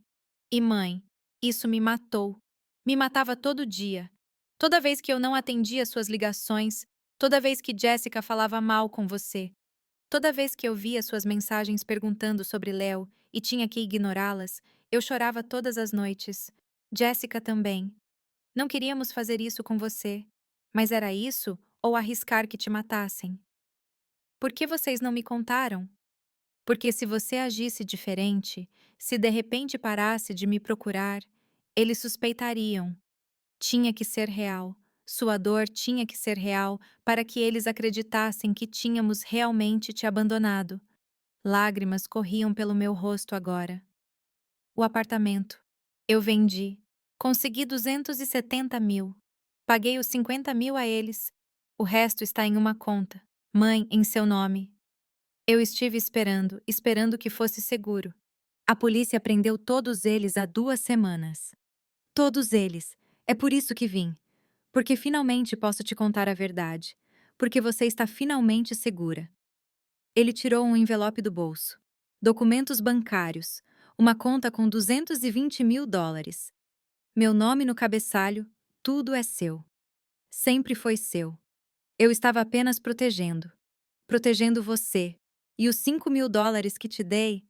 E mãe, isso me matou. Me matava todo dia. Toda vez que eu não atendia suas ligações, toda vez que Jessica falava mal com você, toda vez que eu via suas mensagens perguntando sobre Léo e tinha que ignorá-las, eu chorava todas as noites. Jessica também. Não queríamos fazer isso com você. Mas era isso ou arriscar que te matassem? Por que vocês não me contaram? Porque se você agisse diferente, se de repente parasse de me procurar, eles suspeitariam. Tinha que ser real. Sua dor tinha que ser real para que eles acreditassem que tínhamos realmente te abandonado. Lágrimas corriam pelo meu rosto agora. O apartamento. Eu vendi. Consegui 270 mil. Paguei os 50 mil a eles. O resto está em uma conta. Mãe, em seu nome. Eu estive esperando, esperando que fosse seguro. A polícia prendeu todos eles há 2 semanas. Todos eles. É por isso que vim. Porque finalmente posso te contar a verdade. Porque você está finalmente segura. Ele tirou um envelope do bolso. Documentos bancários. Uma conta com 220 mil dólares. Meu nome no cabeçalho. Tudo é seu. Sempre foi seu. Eu estava apenas protegendo. Protegendo você. E os 5 mil dólares que te dei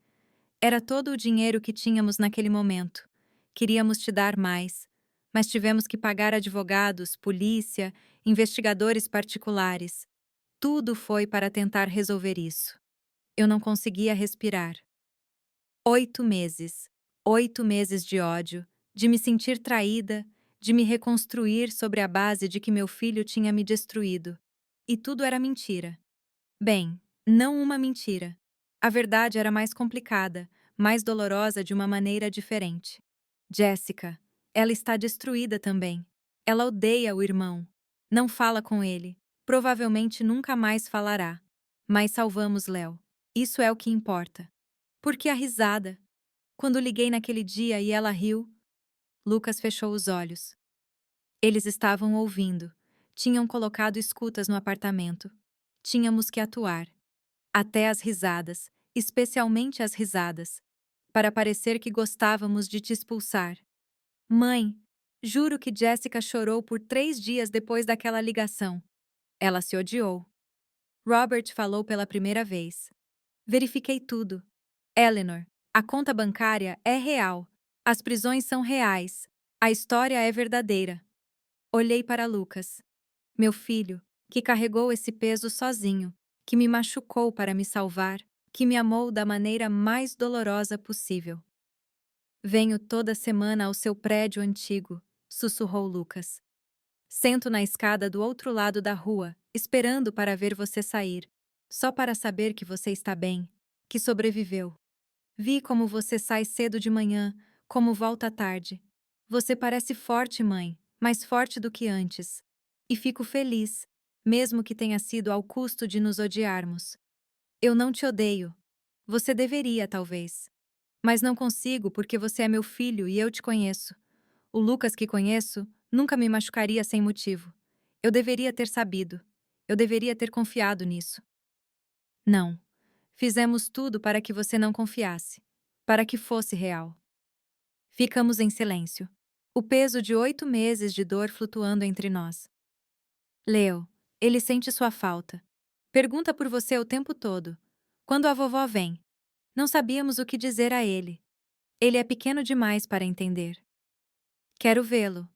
era todo o dinheiro que tínhamos naquele momento. Queríamos te dar mais, mas tivemos que pagar advogados, polícia, investigadores particulares. Tudo foi para tentar resolver isso. Eu não conseguia respirar. 8 meses. 8 meses de ódio, de me sentir traída, de me reconstruir sobre a base de que meu filho tinha me destruído. E tudo era mentira. Bem, não uma mentira. A verdade era mais complicada, mais dolorosa de uma maneira diferente. Jessica, ela está destruída também. Ela odeia o irmão. Não fala com ele. Provavelmente nunca mais falará. Mas salvamos Léo. Isso é o que importa. Por que a risada? Quando liguei naquele dia e ela riu, Lucas fechou os olhos. Eles estavam ouvindo. Tinham colocado escutas no apartamento. Tínhamos que atuar. Até as risadas, especialmente as risadas, para parecer que gostávamos de te expulsar. Mãe, juro que Jessica chorou por 3 dias depois daquela ligação. Ela se odiou. Robert falou pela primeira vez. Verifiquei tudo. Eleanor, a conta bancária é real. As prisões são reais. A história é verdadeira. Olhei para Lucas, meu filho, que carregou esse peso sozinho, que me machucou para me salvar, que me amou da maneira mais dolorosa possível. Venho toda semana ao seu prédio antigo, sussurrou Lucas. Sento na escada do outro lado da rua, esperando para ver você sair, só para saber que você está bem, que sobreviveu. Vi como você sai cedo de manhã, como volta à tarde. Você parece forte, mãe, mais forte do que antes. E fico feliz, mesmo que tenha sido ao custo de nos odiarmos. Eu não te odeio. Você deveria, talvez. Mas não consigo porque você é meu filho e eu te conheço. O Lucas que conheço nunca me machucaria sem motivo. Eu deveria ter sabido. Eu deveria ter confiado nisso. Não. Fizemos tudo para que você não confiasse. Para que fosse real. Ficamos em silêncio. O peso de 8 meses de dor flutuando entre nós. Leo, ele sente sua falta. Pergunta por você o tempo todo. Quando a vovó vem, não sabíamos o que dizer a ele. Ele é pequeno demais para entender. Quero vê-lo.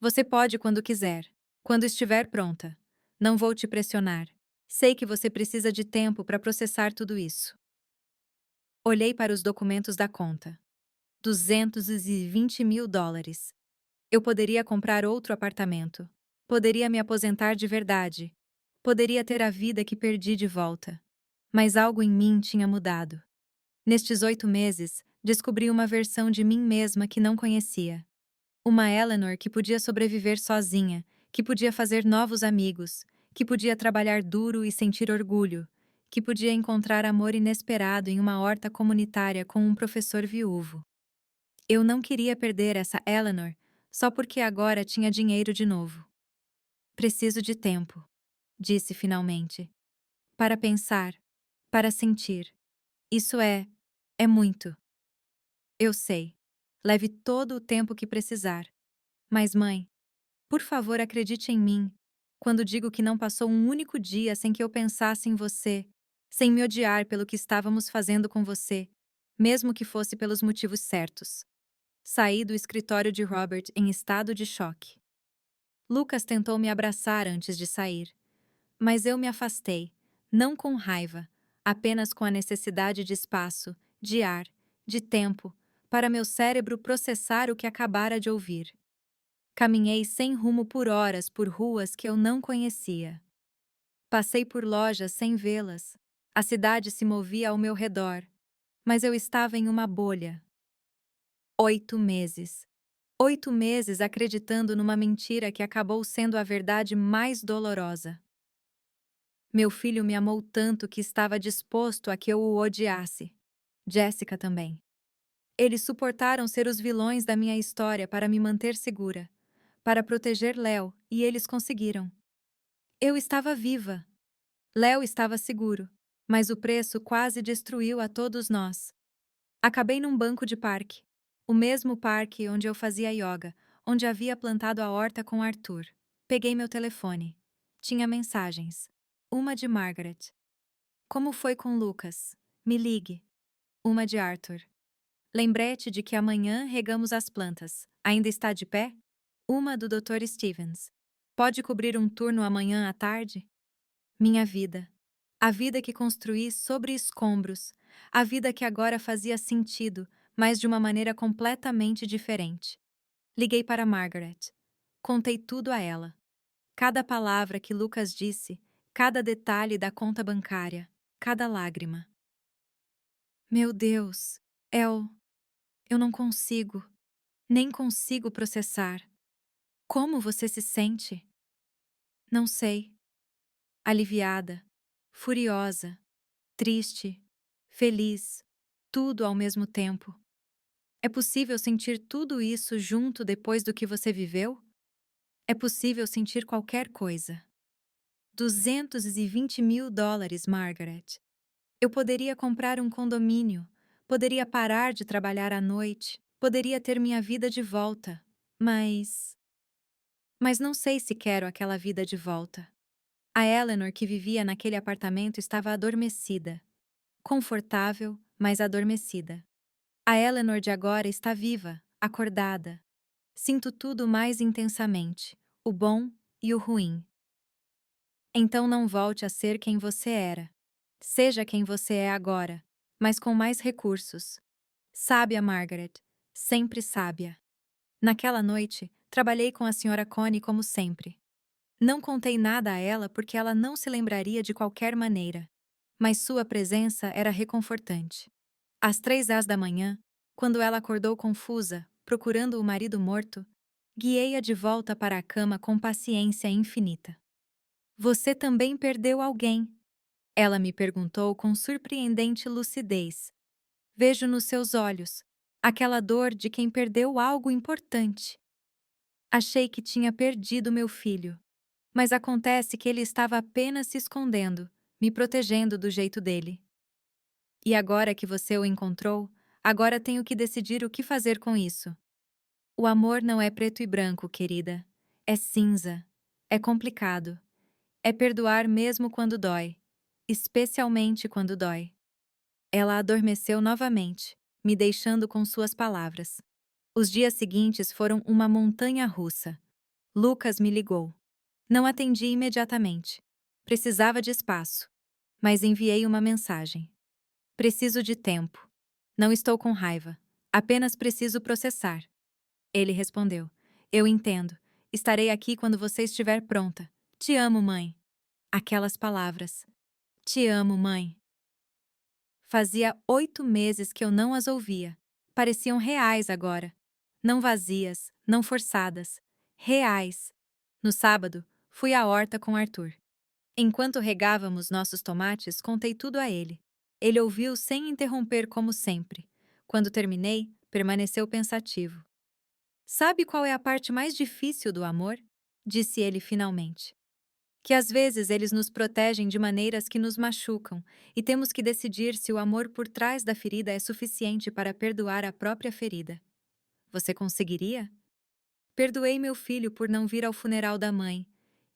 Você pode quando quiser. Quando estiver pronta. Não vou te pressionar. Sei que você precisa de tempo para processar tudo isso. Olhei para os documentos da conta. 220 mil dólares. Eu poderia comprar outro apartamento. Poderia me aposentar de verdade. Poderia ter a vida que perdi de volta. Mas algo em mim tinha mudado. Nestes 8 meses, descobri uma versão de mim mesma que não conhecia. Uma Eleanor que podia sobreviver sozinha, que podia fazer novos amigos, que podia trabalhar duro e sentir orgulho, que podia encontrar amor inesperado em uma horta comunitária com um professor viúvo. Eu não queria perder essa Eleanor só porque agora tinha dinheiro de novo. Preciso de tempo, disse finalmente. Para pensar, para sentir. Isso é muito. Eu sei. Leve todo o tempo que precisar. Mas, mãe, por favor, acredite em mim. Quando digo que não passou um único dia sem que eu pensasse em você, sem me odiar pelo que estávamos fazendo com você, mesmo que fosse pelos motivos certos. Saí do escritório de Robert em estado de choque. Lucas tentou me abraçar antes de sair, mas eu me afastei, não com raiva, apenas com a necessidade de espaço, de ar, de tempo, para meu cérebro processar o que acabara de ouvir. Caminhei sem rumo por horas por ruas que eu não conhecia. Passei por lojas sem vê-las. A cidade se movia ao meu redor, mas eu estava em uma bolha. 8 meses. 8 meses acreditando numa mentira que acabou sendo a verdade mais dolorosa. Meu filho me amou tanto que estava disposto a que eu o odiasse. Jessica também. Eles suportaram ser os vilões da minha história para me manter segura, para proteger Léo, e eles conseguiram. Eu estava viva. Léo estava seguro, mas o preço quase destruiu a todos nós. Acabei num banco de parque. O mesmo parque onde eu fazia yoga, onde havia plantado a horta com Arthur. Peguei meu telefone. Tinha mensagens. Uma de Margaret. Como foi com Lucas? Me ligue. Uma de Arthur. Lembrete de que amanhã regamos as plantas. Ainda está de pé? Uma do Dr. Stevens. Pode cobrir um turno amanhã à tarde? Minha vida. A vida que construí sobre escombros. A vida que agora fazia sentido, mas de uma maneira completamente diferente. Liguei para Margaret. Contei tudo a ela. Cada palavra que Lucas disse, cada detalhe da conta bancária, cada lágrima. Meu Deus, eu não consigo, nem consigo processar. Como você se sente? Não sei. Aliviada, furiosa, triste, feliz, tudo ao mesmo tempo. É possível sentir tudo isso junto depois do que você viveu? É possível sentir qualquer coisa. 220 mil dólares, Margaret. Eu poderia comprar um condomínio, poderia parar de trabalhar à noite, poderia ter minha vida de volta, mas não sei se quero aquela vida de volta. A Eleanor que vivia naquele apartamento estava adormecida. Confortável, mas adormecida. A Eleanor de agora está viva, acordada. Sinto tudo mais intensamente, o bom e o ruim. Então não volte a ser quem você era. Seja quem você é agora, mas com mais recursos. Sábia, Margaret. Sempre sábia. Naquela noite, trabalhei com a Sra. Connie como sempre. Não contei nada a ela porque ela não se lembraria de qualquer maneira. Mas sua presença era reconfortante. Às 3 da manhã, quando ela acordou confusa, procurando o marido morto, guiei-a de volta para a cama com paciência infinita. Você também perdeu alguém? Ela me perguntou com surpreendente lucidez. Vejo nos seus olhos aquela dor de quem perdeu algo importante. Achei que tinha perdido meu filho, mas acontece que ele estava apenas se escondendo, me protegendo do jeito dele. E agora que você o encontrou, agora tenho que decidir o que fazer com isso. O amor não é preto e branco, querida. É cinza. É complicado. É perdoar mesmo quando dói. Especialmente quando dói. Ela adormeceu novamente, me deixando com suas palavras. Os dias seguintes foram uma montanha russa. Lucas me ligou. Não atendi imediatamente. Precisava de espaço. Mas enviei uma mensagem. Preciso de tempo. Não estou com raiva. Apenas preciso processar. Ele respondeu. Eu entendo. Estarei aqui quando você estiver pronta. Te amo, mãe. Aquelas palavras. Te amo, mãe. Fazia 8 meses que eu não as ouvia. Pareciam reais agora. Não vazias, não forçadas. Reais. No sábado, fui à horta com Arthur. Enquanto regávamos nossos tomates, contei tudo a ele. Ele ouviu sem interromper como sempre. Quando terminei, permaneceu pensativo. Sabe qual é a parte mais difícil do amor? disse ele finalmente. Que às vezes eles nos protegem de maneiras que nos machucam e temos que decidir se o amor por trás da ferida é suficiente para perdoar a própria ferida. Você conseguiria? Perdoei meu filho por não vir ao funeral da mãe.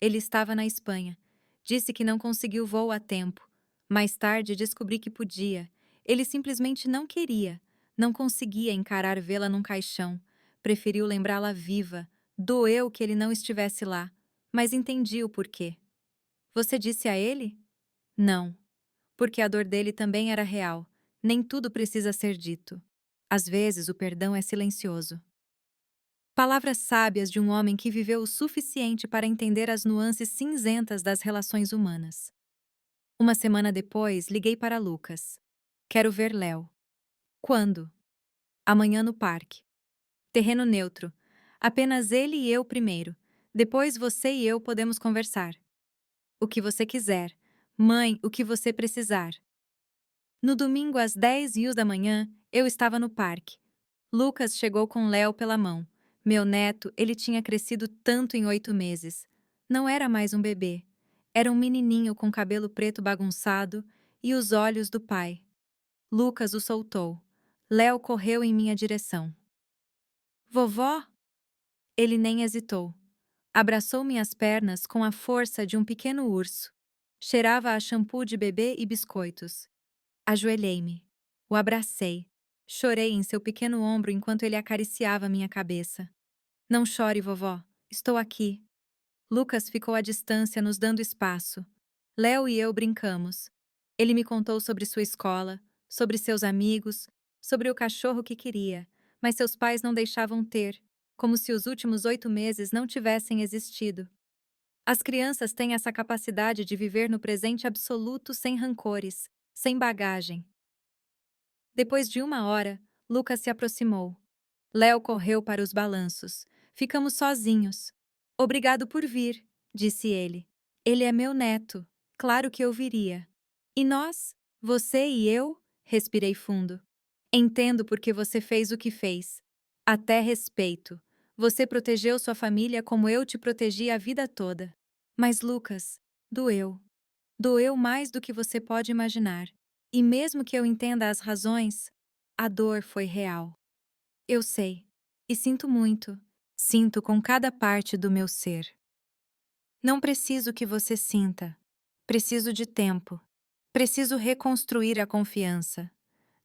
Ele estava na Espanha. Disse que não conseguiu voo a tempo. Mais tarde descobri que podia. Ele simplesmente não queria. Não conseguia encarar vê-la num caixão. Preferiu lembrá-la viva. Doeu que ele não estivesse lá. Mas entendi o porquê. Você disse a ele? Não. Porque a dor dele também era real. Nem tudo precisa ser dito. Às vezes o perdão é silencioso. Palavras sábias de um homem que viveu o suficiente para entender as nuances cinzentas das relações humanas. Uma semana depois, liguei para Lucas. Quero ver Léo. Quando? Amanhã no parque. Terreno neutro. Apenas ele e eu primeiro. Depois você e eu podemos conversar. O que você quiser. Mãe, o que você precisar. No domingo às 10h da manhã, eu estava no parque. Lucas chegou com Léo pela mão. Meu neto, ele tinha crescido tanto em 8 meses. Não era mais um bebê. Era um menininho com cabelo preto bagunçado e os olhos do pai. Lucas o soltou. Léo correu em minha direção. Vovó? Ele nem hesitou. Abraçou minhas pernas com a força de um pequeno urso. Cheirava a shampoo de bebê e biscoitos. Ajoelhei-me. O abracei. Chorei em seu pequeno ombro enquanto ele acariciava minha cabeça. Não chore, vovó. Estou aqui. Lucas ficou à distância, nos dando espaço. Léo e eu brincamos. Ele me contou sobre sua escola, sobre seus amigos, sobre o cachorro que queria, mas seus pais não deixavam ter, como se os últimos 8 meses não tivessem existido. As crianças têm essa capacidade de viver no presente absoluto sem rancores, sem bagagem. Depois de 1 hora, Lucas se aproximou. Léo correu para os balanços. Ficamos sozinhos. Obrigado por vir, disse ele. Ele é meu neto. Claro que eu viria. E nós? Você e eu? Respirei fundo. Entendo por que você fez o que fez. Até respeito. Você protegeu sua família como eu te protegi a vida toda. Mas, Lucas, doeu. Doeu mais do que você pode imaginar. E mesmo que eu entenda as razões, a dor foi real. Eu sei. E sinto muito. Sinto com cada parte do meu ser. Não preciso que você sinta. Preciso de tempo. Preciso reconstruir a confiança.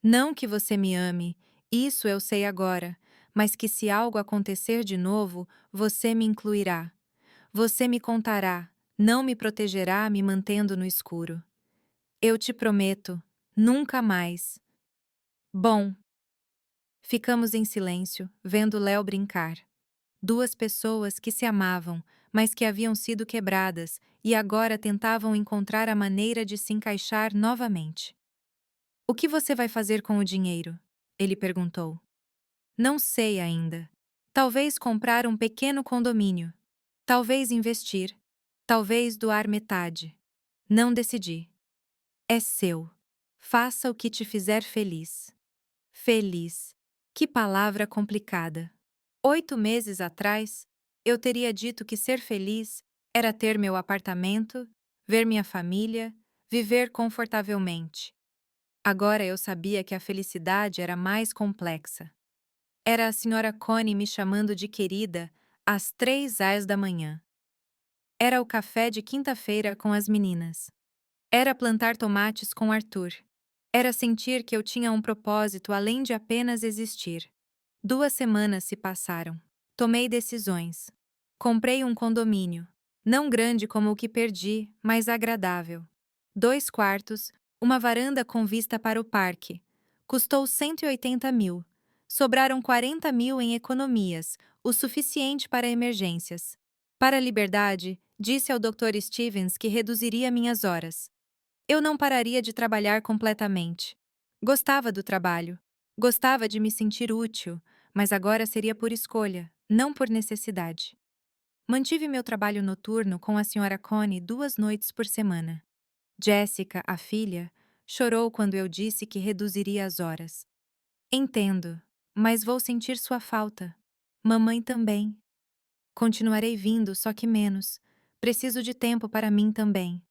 Não que você me ame, isso eu sei agora, mas que se algo acontecer de novo, você me incluirá. Você me contará, não me protegerá me mantendo no escuro. Eu te prometo, nunca mais. Bom. Ficamos em silêncio, vendo Léo brincar. Duas pessoas que se amavam, mas que haviam sido quebradas e agora tentavam encontrar a maneira de se encaixar novamente. O que você vai fazer com o dinheiro? Ele perguntou. Não sei ainda. Talvez comprar um pequeno condomínio. Talvez investir. Talvez doar metade. Não decidi. É seu. Faça o que te fizer feliz. Feliz. Que palavra complicada. 8 meses atrás, eu teria dito que ser feliz era ter meu apartamento, ver minha família, viver confortavelmente. Agora eu sabia que a felicidade era mais complexa. Era a senhora Connie me chamando de querida às 3h da manhã. Era o café de quinta-feira com as meninas. Era plantar tomates com Arthur. Era sentir que eu tinha um propósito além de apenas existir. 2 semanas se passaram. Tomei decisões. Comprei um condomínio. Não grande como o que perdi, mas agradável. 2 quartos, uma varanda com vista para o parque. Custou 180 mil. Sobraram 40 mil em economias, o suficiente para emergências. Para a liberdade, disse ao Dr. Stevens que reduziria minhas horas. Eu não pararia de trabalhar completamente. Gostava do trabalho. Gostava de me sentir útil, mas agora seria por escolha, não por necessidade. Mantive meu trabalho noturno com a Sra. Connie 2 noites por semana. Jessica, a filha, chorou quando eu disse que reduziria as horas. Entendo, mas vou sentir sua falta. Mamãe também. Continuarei vindo, só que menos. Preciso de tempo para mim também.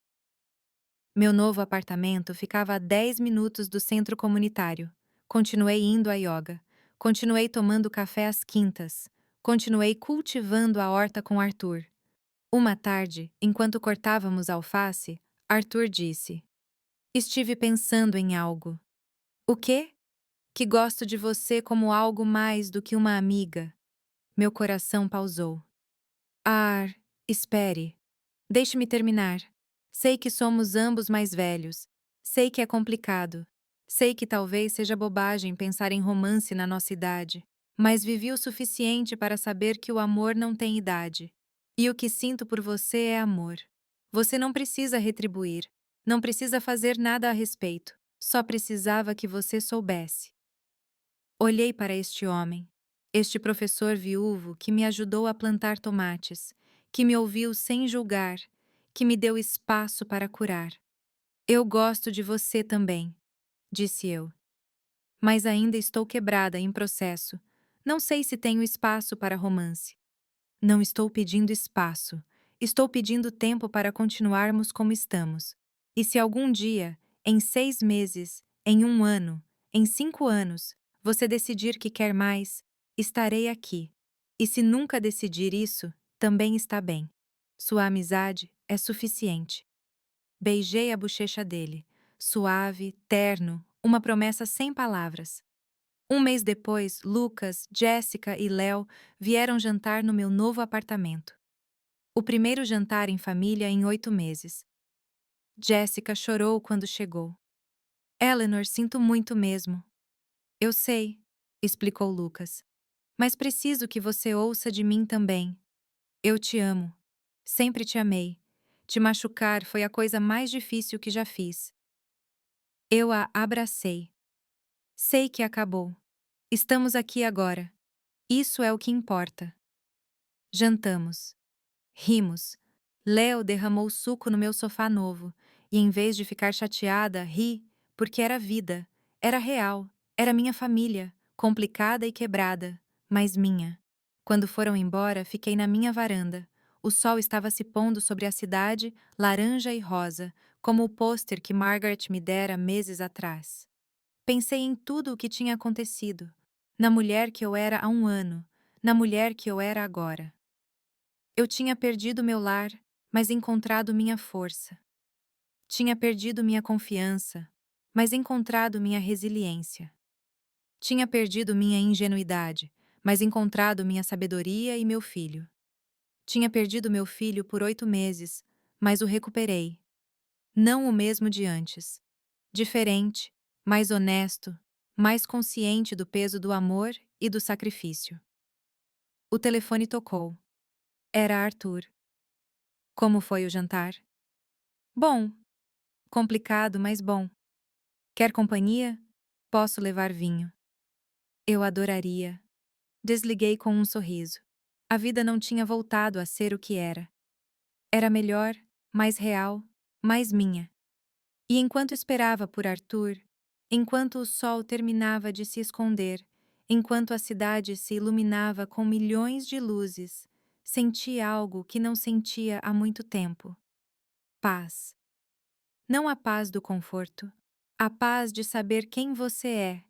Meu novo apartamento ficava a 10 minutos do centro comunitário. Continuei indo à yoga. Continuei tomando café às quintas. Continuei cultivando a horta com Arthur. Uma tarde, enquanto cortávamos alface, Arthur disse: Estive pensando em algo. O quê? Que gosto de você como algo mais do que uma amiga. Meu coração pausou. Ar, espere. Deixe-me terminar. Sei que somos ambos mais velhos. Sei que é complicado. Sei que talvez seja bobagem pensar em romance na nossa idade. Mas vivi o suficiente para saber que o amor não tem idade. E o que sinto por você é amor. Você não precisa retribuir. Não precisa fazer nada a respeito. Só precisava que você soubesse. Olhei para este homem, este professor viúvo que me ajudou a plantar tomates, que me ouviu sem julgar, que me deu espaço para curar. Eu gosto de você também, disse eu. Mas ainda estou quebrada em processo. Não sei se tenho espaço para romance. Não estou pedindo espaço. Estou pedindo tempo para continuarmos como estamos. E se algum dia, em 6 meses, em 1 ano, em 5 anos, você decidir que quer mais, estarei aqui. E se nunca decidir isso, também está bem. Sua amizade é suficiente. Beijei a bochecha dele. Suave, terno, uma promessa sem palavras. Um mês depois, Lucas, Jéssica e Léo vieram jantar no meu novo apartamento. O primeiro jantar em família em 8 meses. Jéssica chorou quando chegou. Eleanor, sinto muito mesmo. Eu sei, explicou Lucas. Mas preciso que você ouça de mim também. Eu te amo. Sempre te amei. Te machucar foi a coisa mais difícil que já fiz. Eu a abracei. Sei que acabou. Estamos aqui agora. Isso é o que importa. Jantamos. Rimos. Léo derramou suco no meu sofá novo, e em vez de ficar chateada, ri, porque era vida, era real, era minha família, complicada e quebrada, mas minha. Quando foram embora, fiquei na minha varanda. O sol estava se pondo sobre a cidade, laranja e rosa, como o pôster que Margaret me dera meses atrás. Pensei em tudo o que tinha acontecido, na mulher que eu era há 1 ano, na mulher que eu era agora. Eu tinha perdido meu lar, mas encontrado minha força. Tinha perdido minha confiança, mas encontrado minha resiliência. Tinha perdido minha ingenuidade, mas encontrado minha sabedoria e meu filho. Tinha perdido meu filho por 8 meses, mas o recuperei. Não o mesmo de antes. Diferente, mais honesto, mais consciente do peso do amor e do sacrifício. O telefone tocou. Era Arthur. Como foi o jantar? Bom. Complicado, mas bom. Quer companhia? Posso levar vinho. Eu adoraria. Desliguei com um sorriso. A vida não tinha voltado a ser o que era. Era melhor, mais real, mais minha. E enquanto esperava por Arthur, enquanto o sol terminava de se esconder, enquanto a cidade se iluminava com milhões de luzes, senti algo que não sentia há muito tempo. Paz. Não a paz do conforto, a paz de saber quem você é,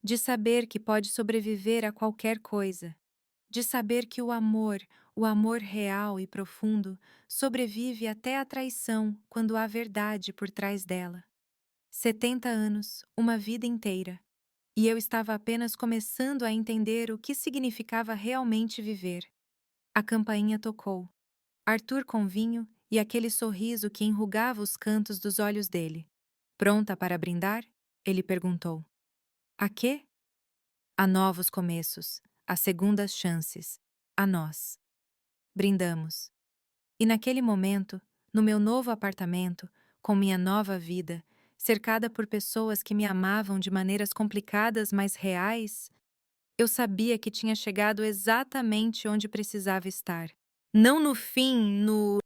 de saber que pode sobreviver a qualquer coisa, de saber que o amor real e profundo, sobrevive até a traição quando há verdade por trás dela. 70 anos, uma vida inteira. E eu estava apenas começando a entender o que significava realmente viver. A campainha tocou. Arthur com vinho e aquele sorriso que enrugava os cantos dos olhos dele. Pronta para brindar? Ele perguntou. A quê? A novos começos, a segundas chances, a nós. Brindamos. E naquele momento, no meu novo apartamento, com minha nova vida, cercada por pessoas que me amavam de maneiras complicadas mas reais, eu sabia que tinha chegado exatamente onde precisava estar. Não no fim, no